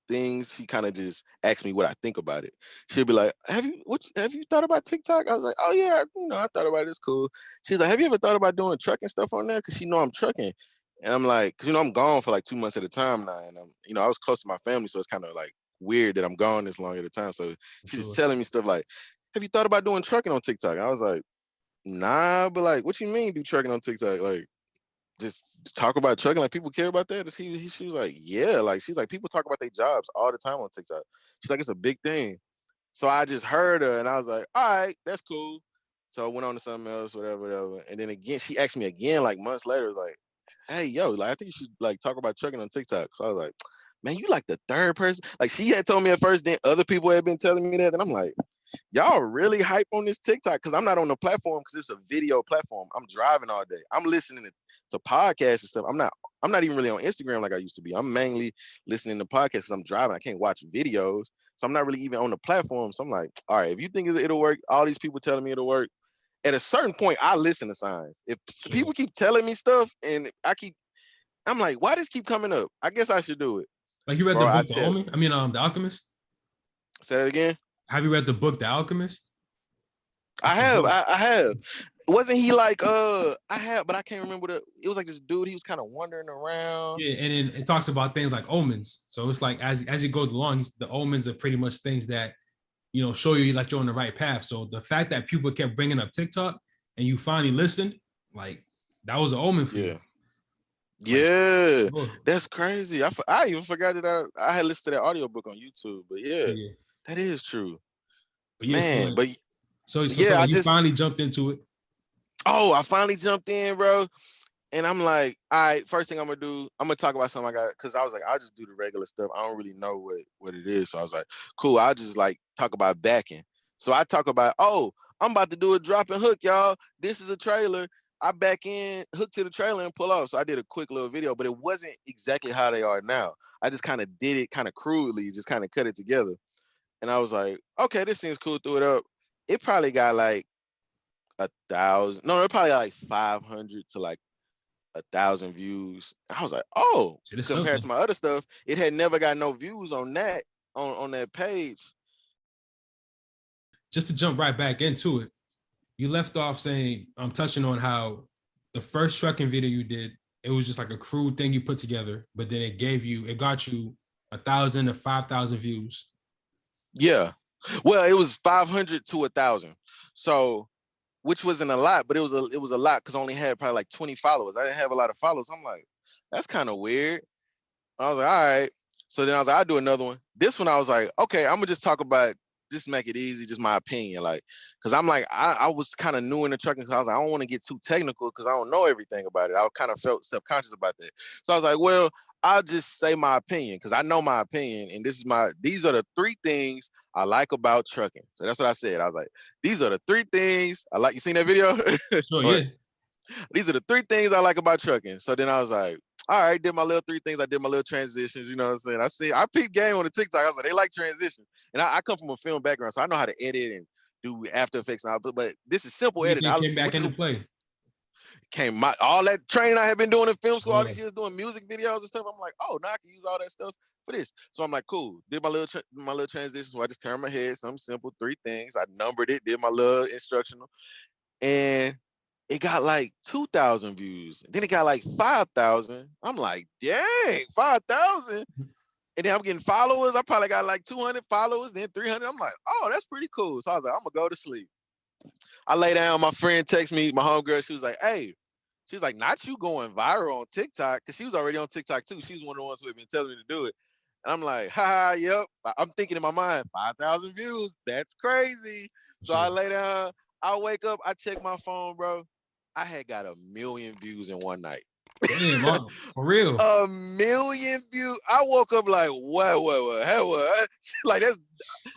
things. She kind of just asks me what I think about it. She'll be like, have you thought about TikTok? I was like, oh yeah, I thought about it. It's cool. She's like, have you ever thought about doing trucking stuff on there? Because she know I'm trucking. And I'm like, because I'm gone for like 2 months at a time now. And I was close to my family, so it's kind of like weird that I'm gone this long at a time. So she's just telling me stuff like, have you thought about doing trucking on TikTok? I was like, nah, but like, what you mean do trucking on TikTok? Like, just talk about trucking, like people care about that. She was like, yeah, like she's like, people talk about their jobs all the time on TikTok. She's like, it's a big thing. So I just heard her and I was like, all right, that's cool. So I went on to something else, whatever. And then again, she asked me again, like months later, like, hey, yo, like I think you should like talk about trucking on TikTok. So I was like, man, you like the third person. Like she had told me at first, then other people had been telling me that. And I'm like, y'all really hype on this TikTok because I'm not on the platform because it's a video platform. I'm driving all day. I'm listening to podcasts and stuff. I'm not even really on Instagram like I used to be. I'm mainly listening to podcasts because I'm driving. I can't watch videos. So I'm not really even on the platform. So I'm like, all right, if you think it'll work, all these people telling me it'll work. At a certain point, I listen to signs. If people keep telling me stuff and I'm like, why does keep coming up? I guess I should do it. like you read Bro, the book, The Alchemist? Say that again. Have you read the book, The Alchemist? I have. I have. Wasn't he like I have, but I can't remember it was like this dude, he was kind of wandering around. Yeah, and then it talks about things like omens. So it's like as it goes along, the omens are pretty much things that show you like you're on the right path. So the fact that people kept bringing up TikTok and you finally listened, like that was an omen for you. Yeah, that's crazy. I even forgot that I had listened to that audiobook on YouTube, but yeah. That is true. But yeah, man, so you finally jumped into it. Oh, I finally jumped in, bro. And I'm like, all right, first thing I'm gonna do, I'm gonna talk about something I got, because I was like, I'll just do the regular stuff. I don't really know what it is. So I was like, cool, I'll just like talk about backing. So I talk about, I'm about to do a drop and hook, y'all. This is a trailer. I back in, hook to the trailer and pull off. So I did a quick little video, but it wasn't exactly how they are now. I just kind of did it kind of crudely, just kind of cut it together. And I was like, okay, this seems cool, threw it up. It probably got like 1,000. No, it probably got like 500 to like 1,000 views. I was like, oh, compared to my other stuff, it had never got no views on that on that page. Just to jump right back into it, you left off saying, I'm touching on how the first trucking video you did, it was just like a crude thing you put together, but then it got you 1,000 to 5,000 views. Yeah, well, it was 500 to 1,000. So, which wasn't a lot, but it was a lot because I only had probably like 20 followers. I didn't have a lot of followers. I'm like, that's kind of weird. I was like, all right. So then I was like, I'll do another one. This one I was like, okay, I'm gonna just talk about, just make it easy, just my opinion, like, because I'm like, I was kind of new in the trucking, because I was like, I don't want to get too technical because I don't know everything about it. I kind of felt subconscious about that. So I was like, well, I'll just say my opinion because I know my opinion, and these are the 3 things I like about trucking. So that's what I said. I was like, these are the 3 things I like. You seen that video? Sure, yeah. These are the 3 things I like about trucking. So then I was like, all right, did my little 3 things. I did my little transitions. You know what I'm saying? I peep game on the TikTok. I was like, they like transitions. And I come from a film background, so I know how to edit and do After Effects and all. But this is simple edit. Came back into play. All that training I had been doing in film school all these years, doing music videos and stuff. I'm like, oh, now I can use all that stuff for this. So I'm like, cool. Did my little transition. So I just turned my head, something simple, 3 things. I numbered it, did my little instructional, and it got like 2,000 views. And then it got like 5,000. I'm like, dang, 5,000. And then I'm getting followers. I probably got like 200 followers, then 300. I'm like, oh, that's pretty cool. So I was like, I'm gonna go to sleep. I lay down. My friend texts me, my homegirl. She was like, hey, she's like, not you going viral on TikTok, because she was already on TikTok too. She was one of the ones who had been telling me to do it. And I'm like, ha, yep. I'm thinking in my mind, 5,000 views. That's crazy. So I Sure. lay down. I wake up. I check my phone, bro. I had got 1,000,000 views in one night. Damn, for real. 1,000,000 views. I woke up like, what? Hell, what? Like that's.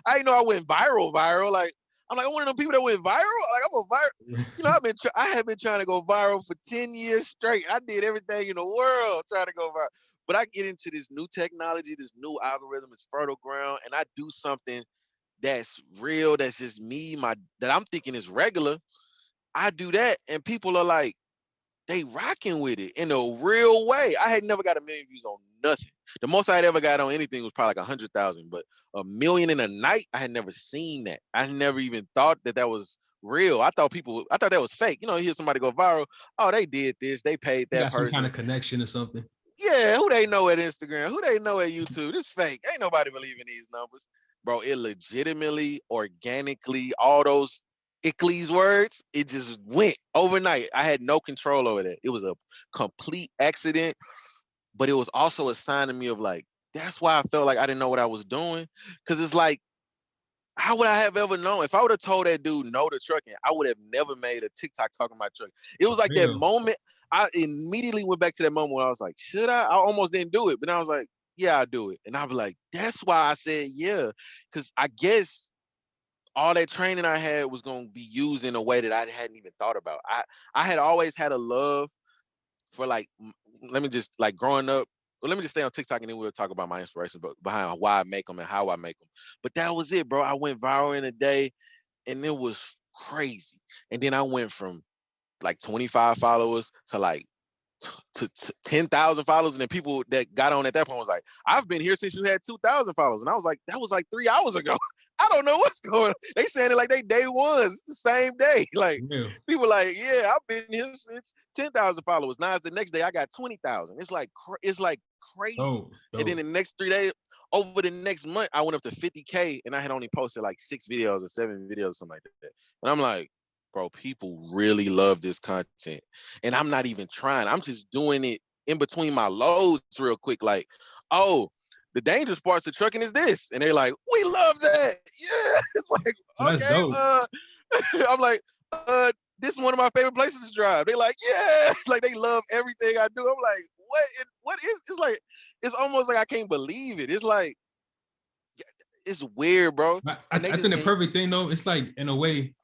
I didn't know I went viral. Like I'm like, I'm one of them people that went viral. Like I'm a viral. You know, I have been trying to go viral for 10 years straight. I did everything in the world trying to go viral. But I get into this new technology, this new algorithm, it's fertile ground, and I do something that's real, that's just me, that I'm thinking is regular. I do that, and people are like, they rocking with it in a real way. I had never got 1,000,000 views on nothing. The most I had ever got on anything was probably like 100,000, but 1,000,000 in a night, I had never seen that. I never even thought that was real. I thought that was fake. You know, you hear somebody go viral. Oh, they did this. They paid You that got some kind person. of connection or something. Yeah, who they know at Instagram? Who they know at YouTube? This fake. Ain't nobody believing these numbers. Bro, it legitimately, organically, all those Ickley's words, it just went overnight. I had no control over that. It was a complete accident, but it was also a sign to me of like, that's why I felt like I didn't know what I was doing. Cause it's like, how would I have ever known? If I would have told that dude no to trucking, I would have never made a TikTok talking about trucking. It was like that Real. moment. I immediately went back to that moment where I was like, should I? I almost didn't do it, but I was like, yeah, I'll do it. And I'll be like, that's why I said yeah. Cause I guess all that training I had was gonna be used in a way that I hadn't even thought about. I had always had a love for like, let me just like growing up. Well, let me just stay on TikTok and then we'll talk about my inspiration, but behind why I make them and how I make them. But that was it, bro. I went viral in a day, and it was crazy. And then I went from like 25 followers to like to 10,000 followers, and then people that got on at that point was like, I've been here since you had 2,000 followers, and I was like, that was like 3 hours ago. I don't know what's going on. They saying it like they day ones. It's the same day. Like Real. people like, yeah, I've been here since 10,000 followers. Now it's the next day I got 20,000. It's like crazy. Dope. And then the next 3 days, over the next month, I went up to 50K, and I had only posted like 6 videos or 7 videos, something like that. And I'm like, bro, people really love this content. And I'm not even trying. I'm just doing it in between my loads real quick. Like, oh, the dangerous parts of trucking is this. And they're like, we love that. Yeah. It's like, That's okay. dope. I'm like, this is one of my favorite places to drive. They're like, yeah. Like they love everything I do. I'm like, what is it's like, it's almost like I can't believe it. It's like, it's weird, bro. I think the perfect thing though, it's like in a way,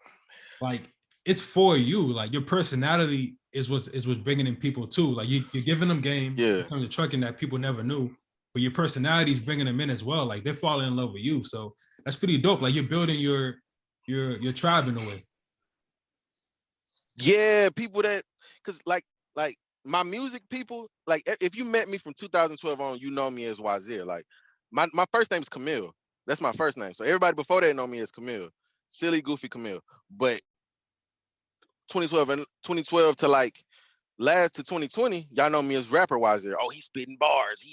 like it's for you. Like your personality is what's bringing in people too. Like you're giving them game in terms of trucking that people never knew, but your personality is bringing them in as well. Like they're falling in love with you. So that's pretty dope. Like you're building your tribe in a way. Yeah, people that, cause like my music people, like if you met me from 2012 on, you know me as Wazeer. Like my first name is Camille. That's my first name. So everybody before that know me as Camille. Silly, goofy Camille. But 2012 to like last to 2020, y'all know me as rapper Wazeer. Oh, he's spitting bars.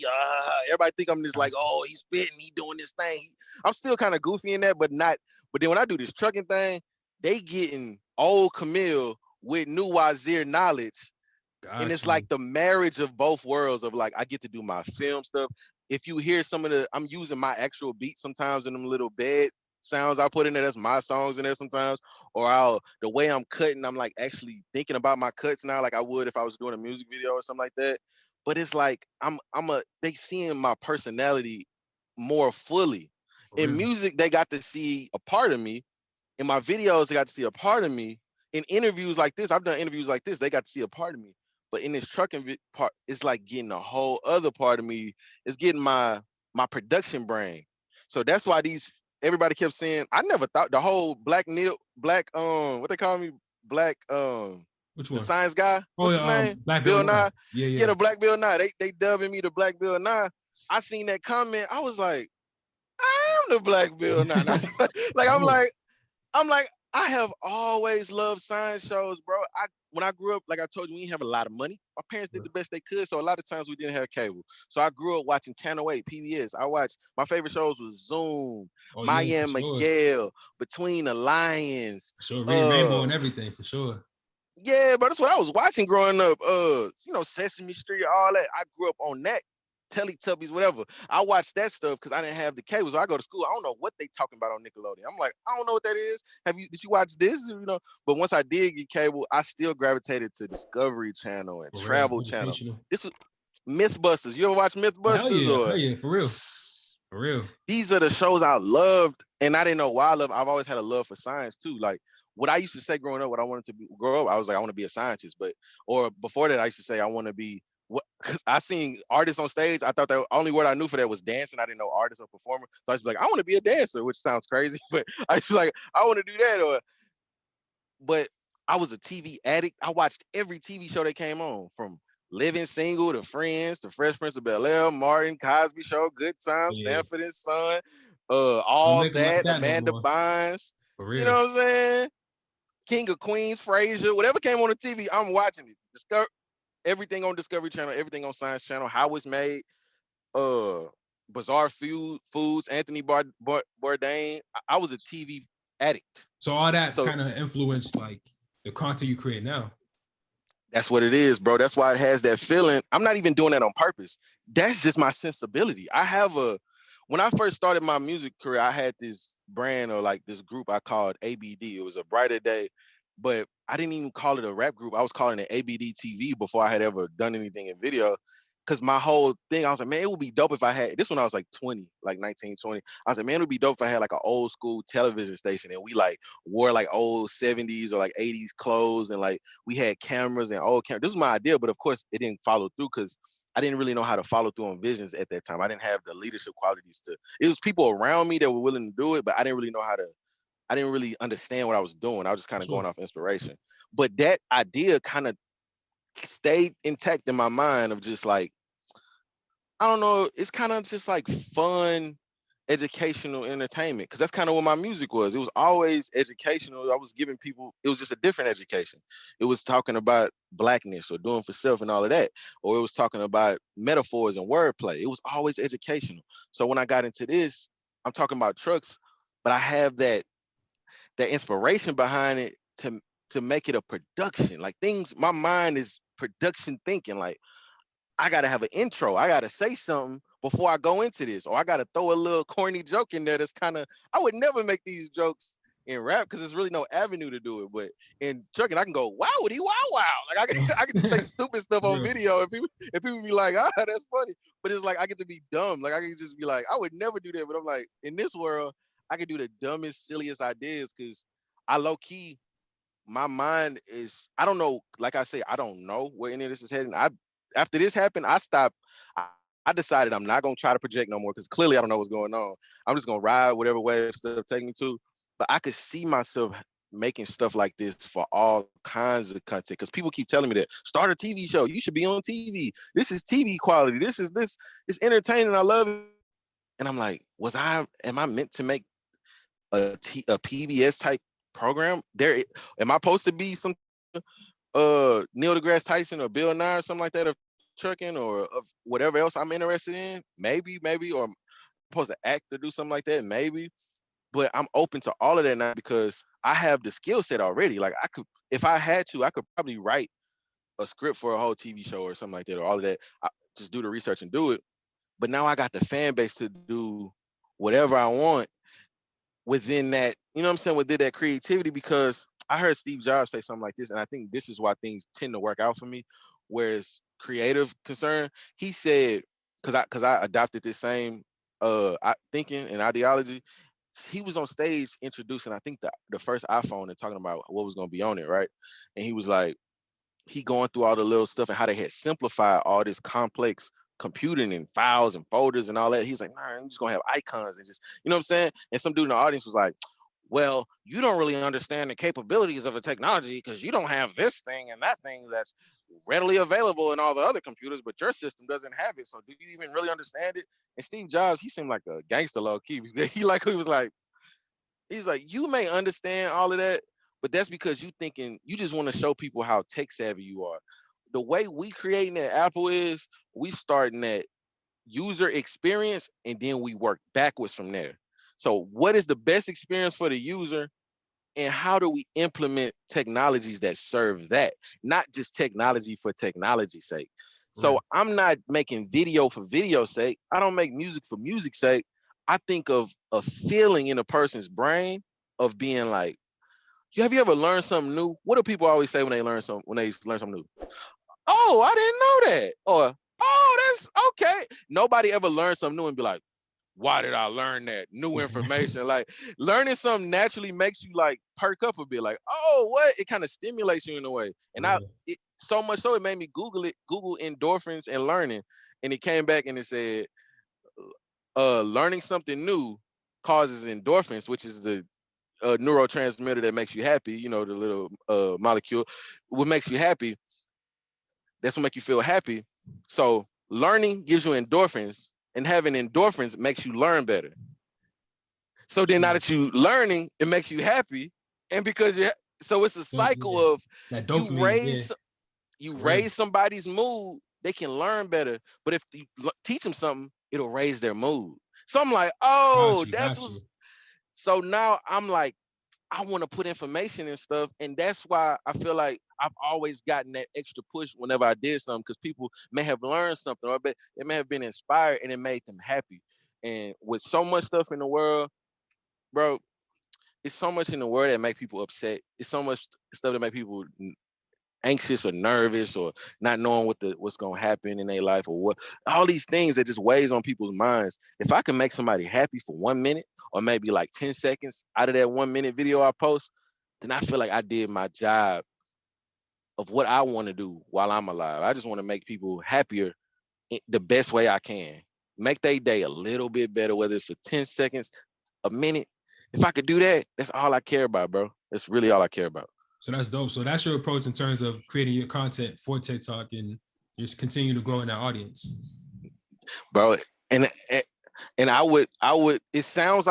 Everybody think I'm just like, oh, he's spitting, he doing this thing. I'm still kind of goofy in that, but not. But then when I do this trucking thing, they getting old Camille with new Wazeer knowledge. Gotcha. And it's like the marriage of both worlds of like, I get to do my film stuff. If you hear some of I'm using my actual beats sometimes in them little bed sounds I put in there, that's my songs in there sometimes. Or the way I'm cutting, I'm like actually thinking about my cuts now, like I would if I was doing a music video or something like that. But it's like, they seeing my personality more fully. In music, they got to see a part of me. In my videos, they got to see a part of me. In interviews like this, I've done interviews like this, they got to see a part of me. But in this trucking part, it's like getting a whole other part of me. It's getting my production brain. So that's why everybody kept saying, I never thought the whole what they call me, Black Which one? the science guy. What's his name? Black Bill Nye. Yeah. The Black Bill Nye. They dubbing me the Black Bill Nye. I seen that comment. I was like, I am the black Bill now. Like Oh, I'm like, I have always loved science shows, bro. When I grew up, like I told you, we didn't have a lot of money. My parents did the best they could, so a lot of times we didn't have cable. So I grew up watching Channel 8, PBS. I watched my favorite shows was Zoom, oh yeah, Maya for and sure. Miguel, Between the Lions. For sure. Reading Rainbow Uh, and everything, for sure. yeah, but that's what I was watching growing up. Sesame Street, all that. I grew up on that. Teletubbies, whatever. I watched that stuff because I didn't have the cable. So I go to school. I don't know what they talking about on Nickelodeon. I'm like, I don't know what that is. Did you watch this? But once I did get cable, I still gravitated to Discovery Channel and For real. Travel Channel. Educational. This was Mythbusters. You ever watch Oh, hell Mythbusters yeah. Hell or yeah. For real. For real. these are the shows I loved, and I didn't know why I love. I've always had a love for science too. Like what I used to say growing up, what I wanted to grow up, I was like, I want to be a scientist. Or before that, I used to say I want to be what because I seen artists on stage. I thought the only word I knew for that was dancing. I didn't know artist or performer. So I used to be like, I want to be a dancer, which sounds crazy, but I used to be like, I want to do that. But I was a TV addict. I watched every TV show that came on, from Living Single to Friends to Fresh Prince of Bel-Air, Martin, Cosby Show, Good Times, Yeah. Sanford and Son, Don't all make them like that, that no Amanda more. Bynes. For You real. know what I'm saying? King of Queens, Frasier, whatever came on the TV, I'm watching it. Everything on Discovery Channel, everything on Science Channel, How It's Made, uh, Bizarre Foods, Anthony Bourdain. I was a TV addict. So all that So kind of influenced like the content you create now. that's what it is, bro. That's why it has that feeling. I'm not even doing that on purpose. That's just my sensibility. When I first started my music career, I had this brand or like this group I called ABD. It was a brighter day, but I didn't even call it a rap group. I was calling it ABD TV before I had ever done anything in video. Cause my whole thing, I was like, man, it would be dope if I had this when I was like 20, like 19, 20. I was like, man, it would be dope if I had like an old school television station and we like wore like old 70s or like 80s clothes and like we had cameras and old cameras. This was my idea, but of course it didn't follow through because I didn't really know how to follow through on visions at that time. I didn't have the leadership qualities to. It was people around me that were willing to do it, but I didn't really know how to. I didn't really understand what I was doing. I was just kind of Sure. going off inspiration. But that idea kind of stayed intact in my mind of just like, I don't know, it's kind of just like fun educational entertainment because that's kind of what my music was. It was always educational. I was giving people, it was just a different education. It was talking about blackness or doing for self and all of that, or it was talking about metaphors and wordplay. It was always educational. So when I got into this, I'm talking about trucks, but I have that inspiration behind it to make it a production. Like things, my mind is production thinking. Like I gotta have an intro. I gotta say something before I go into this, or I gotta throw a little corny joke in there. That's kind of I would never make these jokes in rap because there's really no avenue to do it. But in trucking, I can go wowity wow wow. Like I can just say stupid stuff For on real. video, and people be like, ah, that's funny. But it's like I get to be dumb. Like I can just be like, I would never do that. But I'm like, in this world, I can do the dumbest, silliest ideas because I low key my mind is I don't know, like I say, I don't know where any of this is heading. After this happened, I decided I'm not gonna try to project no more because clearly I don't know what's going on. I'm just gonna ride whatever way stuff take me to. But I could see myself making stuff like this for all kinds of content because people keep telling me that start a TV show, you should be on TV. This is TV quality. This it's entertaining. I love it. And I'm like, am I meant to make a PBS type program? Am I supposed to be some Neil deGrasse Tyson or Bill Nye or something like that of trucking or of whatever else I'm interested in? Maybe, or I'm supposed to act or do something like that, maybe. But I'm open to all of that now because I have the skill set already. Like I could, if I had to, I could probably write a script for a whole TV show or something like that, or all of that. Just do the research and do it. But now I got the fan base to do whatever I want within that, you know what I'm saying, within that creativity, because I heard Steve Jobs say something like this, and I think this is why things tend to work out for me, whereas creative concern, he said, because I adopted this same thinking and ideology. He was on stage introducing, I think the first iPhone and talking about what was going to be on it, right? And he was like, he going through all the little stuff and how they had simplified all this complex computing and files and folders and all that. He was like, nah, I'm just gonna have icons and just, you know what I'm saying? And some dude in the audience was like, well, you don't really understand the capabilities of a technology because you don't have this thing and that thing that's readily available in all the other computers, but your system doesn't have it. So do you even really understand it? And Steve Jobs, he seemed like a gangster low key. He was like, he's like, you may understand all of that, but that's because you just want to show people how tech savvy you are. The way we creating at Apple is we starting at user experience and then we work backwards from there. So what is the best experience for the user and how do we implement technologies that serve that, not just technology for technology's sake? So Right. I'm not making video for video's sake. I don't make music for music's sake. I think of a feeling in a person's brain of being like, have you ever learned something new? What do people always say when they learn something new? Oh, I didn't know that. Or, oh, that's okay. Nobody ever learned something new and be like, why did I learn that new information? Like learning something naturally makes you like perk up a bit. Like, oh, what? It kind of stimulates you in a way. And so much so it made me Google endorphins and learning. And it came back and it said, learning something new causes endorphins, which is the neurotransmitter that makes you happy. You know, the little molecule. What makes you happy? That's what makes you feel happy. So learning gives you endorphins, and having endorphins makes you learn better. So then now that you learning, it makes you happy. And because so it's a cycle of that you dopamine. raise somebody's mood, they can learn better. But if you teach them something, it'll raise their mood. So I'm like, oh, Got you. so now I'm like, I want to put information and stuff. And that's why I feel like I've always gotten that extra push whenever I did something, because people may have learned something or they may have been inspired and it made them happy. And with so much stuff in the world, bro, it's so much in the world that make people upset. It's so much stuff that make people anxious or nervous or not knowing what's gonna happen in their life or what, all these things that just weighs on people's minds. If I can make somebody happy for 1 minute or maybe like 10 seconds out of that 1 minute video I post, then I feel like I did my job of what I want to do while I'm alive. I just want to make people happier the best way I can. Make their day a little bit better, whether it's for 10 seconds, a minute. If I could do that, that's all I care about, bro. That's really all I care about. So that's dope. So that's your approach in terms of creating your content for TikTok and just continue to grow in that audience. Bro, and I would it sounds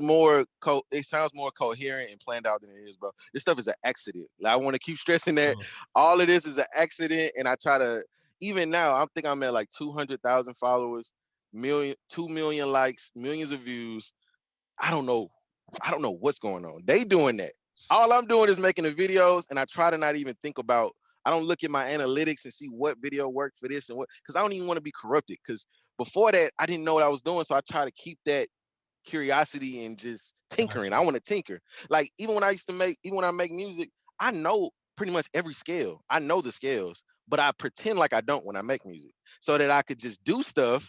more coherent and planned out than it is, bro. This stuff is an accident. Like, I want to keep stressing that all of this is an accident, and I try to, even now, I think I'm at like 200,000 followers, 2 million likes, millions of views. I don't know what's going on. They doing that. All I'm doing is making the videos, and I try to not even think about, I don't look at my analytics and see what video worked for this and what, because I don't even want to be corrupted. Because before that, I didn't know what I was doing. So I try to keep that curiosity and just tinkering. I want to tinker. Like even when I make music, I know pretty much every scale. I know the scales, but I pretend like I don't when I make music so that I could just do stuff.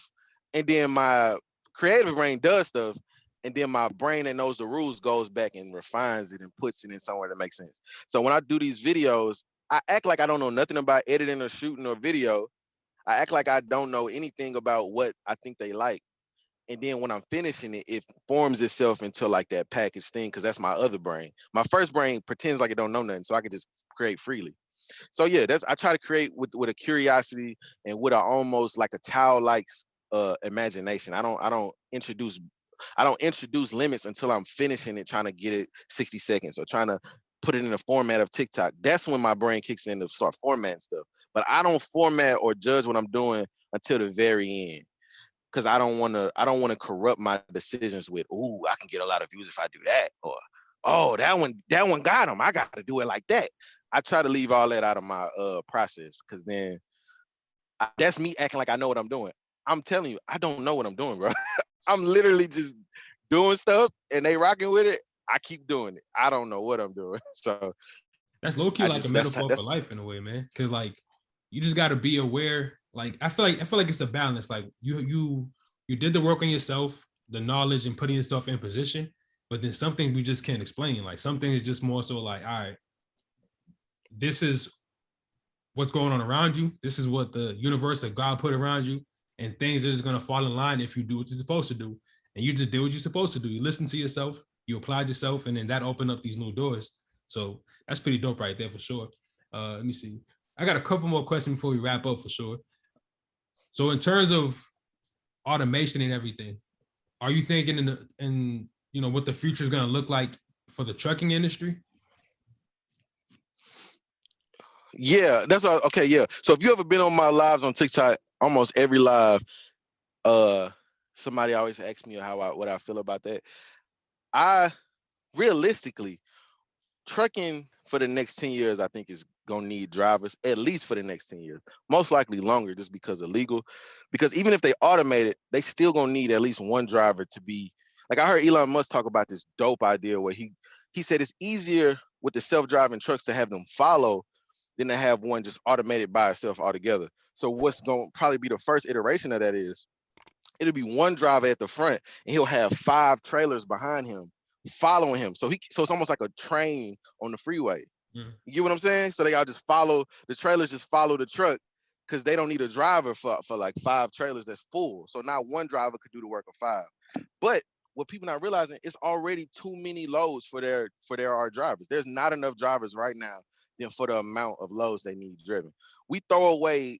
And then my creative brain does stuff. And then my brain that knows the rules goes back and refines it and puts it in somewhere that makes sense. So when I do these videos, I act like I don't know nothing about editing or shooting or video. I act like I don't know anything about what I think they like. And then when I'm finishing it, it forms itself into like that package thing, because that's my other brain. My first brain pretends like it don't know nothing, so I can just create freely. So yeah, I try to create with a curiosity and with a almost like a childlike imagination. I don't introduce limits until I'm finishing it, trying to get it 60 seconds or trying to put it in the format of TikTok. That's when my brain kicks in to start formatting stuff. But I don't format or judge what I'm doing until the very end, because I don't want to corrupt my decisions with, ooh, I can get a lot of views if I do that, or oh, that one got them, I got to do it like that. I try to leave all that out of my process, because then that's me acting like I know what I'm doing. I'm telling you, I don't know what I'm doing, bro. I'm literally just doing stuff and they rocking with it. I keep doing it. I don't know what I'm doing. So that's low key like a metaphor for life in a way, man. Because like you just got to be aware. Like I feel like it's a balance. Like you did the work on yourself, the knowledge, and putting yourself in position. But then something we just can't explain. Like something is just more so like, all right, this is what's going on around you. This is what the universe of God put around you. And things are just going to fall in line if you do what you're supposed to do. And you just did what you're supposed to do. You listen to yourself, you applied yourself, and then that opened up these new doors. So that's pretty dope right there for sure. Let me see. I got a couple more questions before we wrap up for sure. So in terms of automation and everything, are you thinking in what the future is going to look like for the trucking industry? Yeah, that's all. Okay, yeah. So if you ever been on my lives on TikTok, almost every live, somebody always asks me what I feel about that. I realistically, trucking for the next 10 years, I think is gonna need drivers at least for the next 10 years. Most likely longer, just because of legal. Because even if they automate it, they still gonna need at least one driver to be like. I heard Elon Musk talk about this dope idea where he said it's easier with the self-driving trucks to have them follow than to have one just automated by itself altogether. So what's going to probably be the first iteration of that is it'll be one driver at the front and he'll have 5 trailers behind him following him. So it's almost like a train on the freeway. You get what I'm saying? So they all just follow the trailers, just follow the truck because they don't need a driver for like 5 trailers that's full. So now one driver could do the work of 5. But what people not realizing, it's already too many loads for their drivers. There's not enough drivers right now than for the amount of loads they need driven. We throw away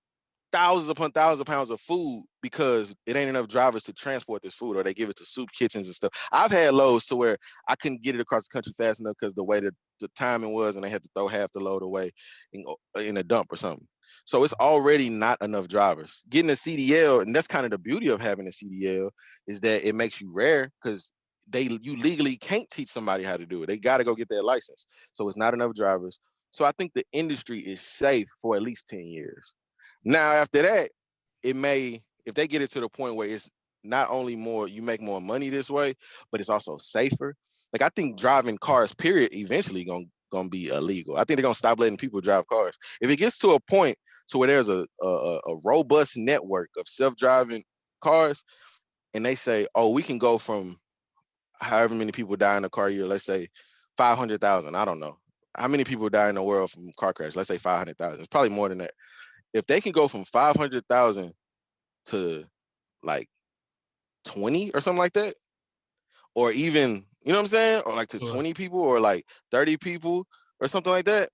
thousands upon thousands of pounds of food because it ain't enough drivers to transport this food, or they give it to soup kitchens and stuff. I've had loads to where I couldn't get it across the country fast enough because the way that the timing was, and they had to throw half the load away in a dump or something. So it's already not enough drivers. Getting a CDL, and that's kind of the beauty of having a CDL, is that it makes you rare because you legally can't teach somebody how to do it. They got to go get their license. So it's not enough drivers. So I think the industry is safe for at least 10 years. Now, after that, it may, if they get it to the point where it's not only more, you make more money this way, but it's also safer. Like, I think driving cars, period, eventually gonna be illegal. I think they're gonna stop letting people drive cars. If it gets to a point to where there's a robust network of self-driving cars, and they say, oh, we can go from however many people die in a car year, let's say 500,000. I don't know how many people die in the world from car crash. Let's say 500,000. It's probably more than that. If they can go from 500,000 to like 20 or something like that, or even, you know what I'm saying? Or like to 20 people or like 30 people or something like that,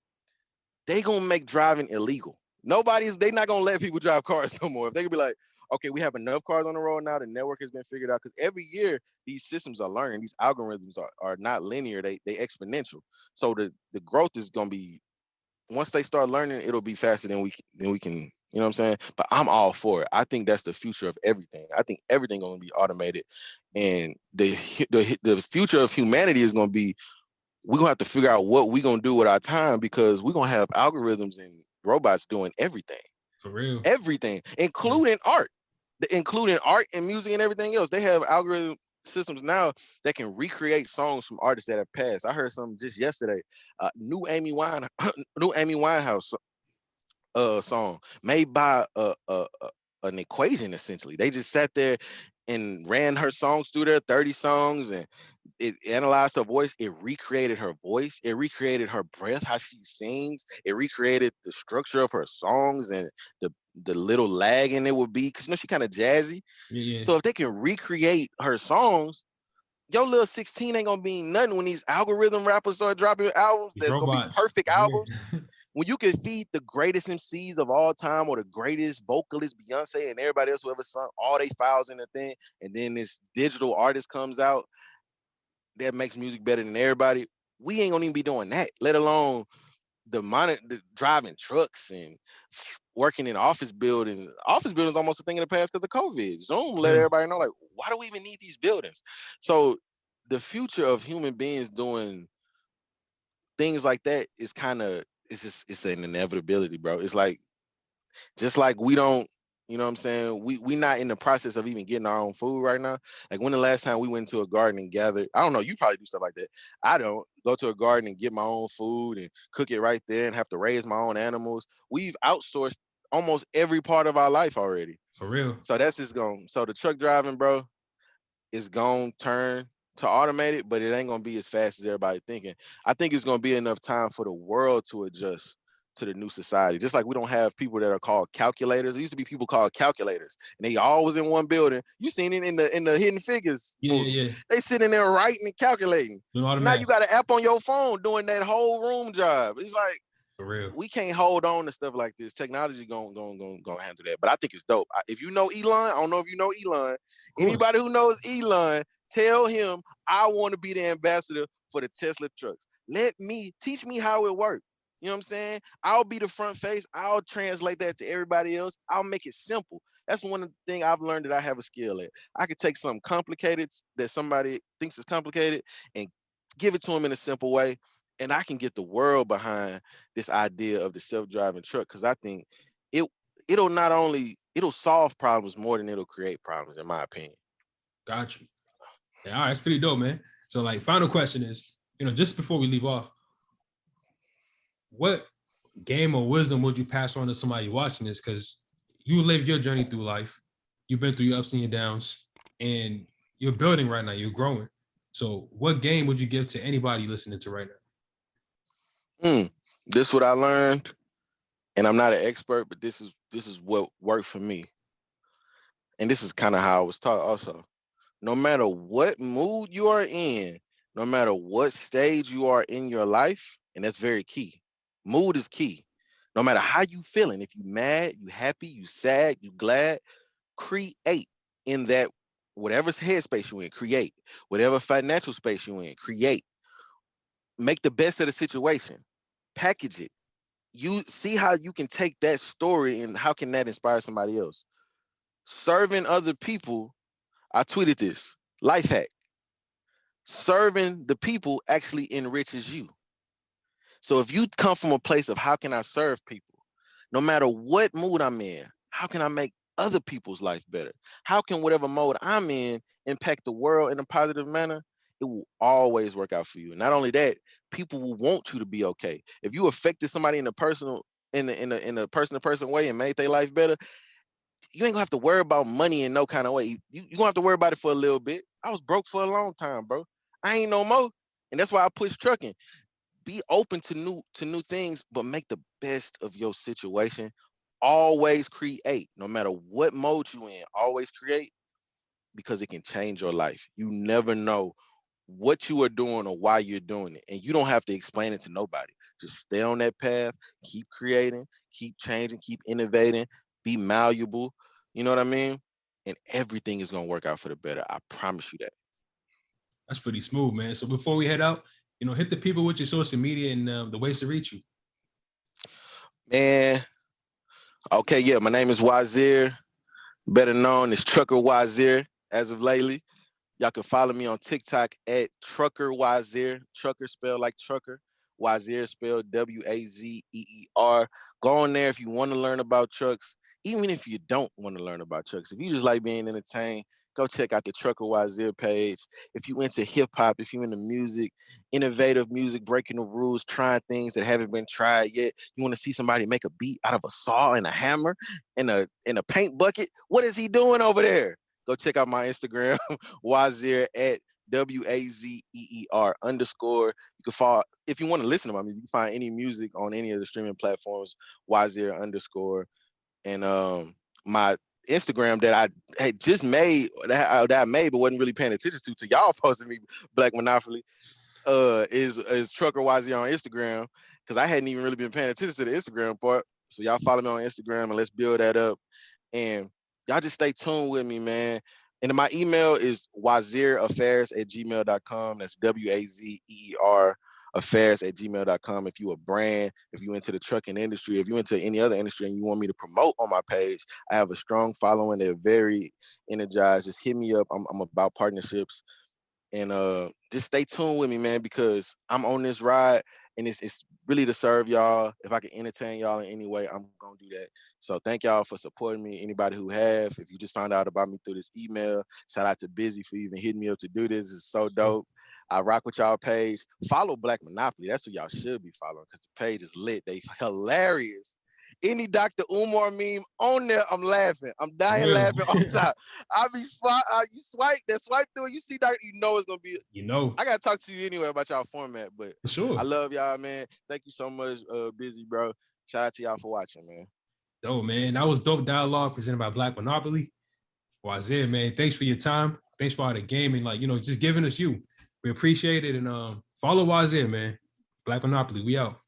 they gonna make driving illegal. They not gonna let people drive cars no more. If they could be like, okay, we have enough cars on the road now, the network has been figured out. Because every year these systems are learning, these algorithms are not linear, they exponential. So the growth is gonna be, once they start learning, it'll be faster than we can, you know what I'm saying? But I'm all for it. I think that's the future of everything. I think everything gonna be automated, and the future of humanity is gonna be, we're gonna have to figure out what we're gonna do with our time, because we're gonna have algorithms and robots doing everything. For real. Everything, including art, and music and everything else. They have algorithm systems now that can recreate songs from artists that have passed. I heard something just yesterday. New Amy Winehouse song made by an equation. Essentially, they just sat there and ran her songs through there, 30 songs, and it analyzed her voice. It recreated her voice. It recreated her breath, how she sings. It recreated the structure of her songs and the little lag in it would be, because she kind of jazzy. Yeah. So if they can recreate her songs, your little 16 ain't gonna be nothing when these algorithm rappers start dropping albums. That's gonna be perfect albums. When you can feed the greatest MCs of all time, or the greatest vocalists, Beyonce and everybody else who ever sung, all they files in the thing, and then this digital artist comes out that makes music better than everybody, we ain't gonna even be doing that, let alone the driving trucks and working in office buildings. Office buildings almost a thing in the past because of COVID. Zoom let everybody know, like, why do we even need these buildings? So the future of human beings doing things like that is it's an inevitability, bro. It's like, just like we don't, you know what I'm saying? We not in the process of even getting our own food right now. Like, when the last time we went to a garden and gathered, I don't know, you probably do stuff like that. I don't go to a garden and get my own food and cook it right there and have to raise my own animals. We've outsourced almost every part of our life already. For real. So that's just so the truck driving, bro, is gonna turn to automated, but it ain't gonna be as fast as everybody thinking. I think it's gonna be enough time for the world to adjust to the new society. Just like we don't have people that are called calculators. There used to be people called calculators, and they always in one building. You seen it in the Hidden Figures movie. Yeah. They sitting there writing and calculating. Now you got an app on your phone doing that whole room job. It's like, For real. We can't hold on to stuff like this. Technology gonna handle that. But I think it's dope. If you know Elon, I don't know if you know Elon. Of course. Anybody who knows Elon, tell him I want to be the ambassador for the Tesla trucks. Teach me how it works. You know what I'm saying? I'll be the front face. I'll translate that to everybody else. I'll make it simple. That's one thing I've learned that I have a skill at. I could take something complicated that somebody thinks is complicated and give it to them in a simple way. And I can get the world behind this idea of the self-driving truck, because I think it'll solve problems more than it'll create problems, in my opinion. Got you. Yeah, all right, it's pretty dope, man. So, like, final question is, just before we leave off, what game or wisdom would you pass on to somebody watching this? Because you lived your journey through life, you've been through your ups and your downs, and you're building right now, you're growing. So, what game would you give to anybody listening to right now? This is what I learned, and I'm not an expert, but this is what worked for me. And this is kind of how I was taught also. No matter what mood you are in, no matter what stage you are in your life, and that's very key. Mood is key. No matter how you feeling, if you mad, you happy, you sad, you glad, create in that whatever headspace you in, create. Whatever financial space you in, create. Make the best of the situation. Package it. You see how you can take that story and how can that inspire somebody else. Serving other people, I tweeted this, life hack. Serving the people actually enriches you. So if you come from a place of how can I serve people, no matter what mood I'm in, how can I make other people's life better? How can whatever mode I'm in impact the world in a positive manner? It will always work out for you. Not only that, people will want you to be okay. If you affected somebody in a personal, in a person-to-person way and made their life better, you ain't gonna have to worry about money in no kind of way. You gonna have to worry about it for a little bit. I was broke for a long time, bro. I ain't no more. And that's why I push trucking. Be open to new things, but make the best of your situation. Always create. No matter what mode you in, always create, because it can change your life. You never know what you are doing or why you're doing it. And you don't have to explain it to nobody. Just stay on that path, keep creating, keep changing, keep innovating, be malleable. You know what I mean? And everything is going to work out for the better. I promise you that. That's pretty smooth, man. So before we head out, hit the people with your social media and the ways to reach you. Man, okay, yeah, my name is Wazeer, better known as Trucker Wazeer as of lately. Y'all can follow me on TikTok at Trucker Wazeer. Trucker spelled like trucker. Wazeer spelled Wazeer. Go on there if you want to learn about trucks. Even if you don't want to learn about trucks, if you just like being entertained, go check out the Trucker Wazeer page. If you into hip hop, if you into music, innovative music, breaking the rules, trying things that haven't been tried yet, you want to see somebody make a beat out of a saw and a hammer and a paint bucket, what is he doing over there? Go check out my Instagram, Wazeer at Wazeer_. You can follow, if you want to listen to my music, you can find any music on any of the streaming platforms, Wazeer_. And my Instagram that I had just made, that I made but wasn't really paying attention to y'all posting me, Blxckmonopoly, is Trucker Wazeer on Instagram, because I hadn't even really been paying attention to the Instagram part. So y'all follow me on Instagram and let's build that up. And y'all just stay tuned with me, man. And my email is wazeeraffairs@gmail.com. That's Wazeer affairs@gmail.com. If you a brand, if you into the trucking industry, if you into any other industry and you want me to promote on my page, I have a strong following. They're very energized. Just hit me up. I'm about partnerships. And just stay tuned with me, man, because I'm on this ride and it's really to serve y'all. If I can entertain y'all in any way, I'm gonna do that. So thank y'all for supporting me. Anybody who have, if you just found out about me through this email, shout out to Busy for even hitting me up to do this. It's so dope. I rock with y'all page. Follow Blxckmonopoly. That's what y'all should be following, because the page is lit. They hilarious. Any Dr. Umar meme on there, I'm laughing. I'm dying laughing all the time. I be you swipe through it. You see that, you know it's gonna be. I gotta talk to you anyway about y'all format, but for sure. I love y'all, man. Thank you so much, Busy, bro. Shout out to y'all for watching, man. Dope, man. That was dope dialogue presented by Blxckmonopoly. Wazeer, man. Thanks for your time. Thanks for all the gaming, just giving us you. We appreciate it, and follow Wazeer, man. Blxckmonopoly, we out.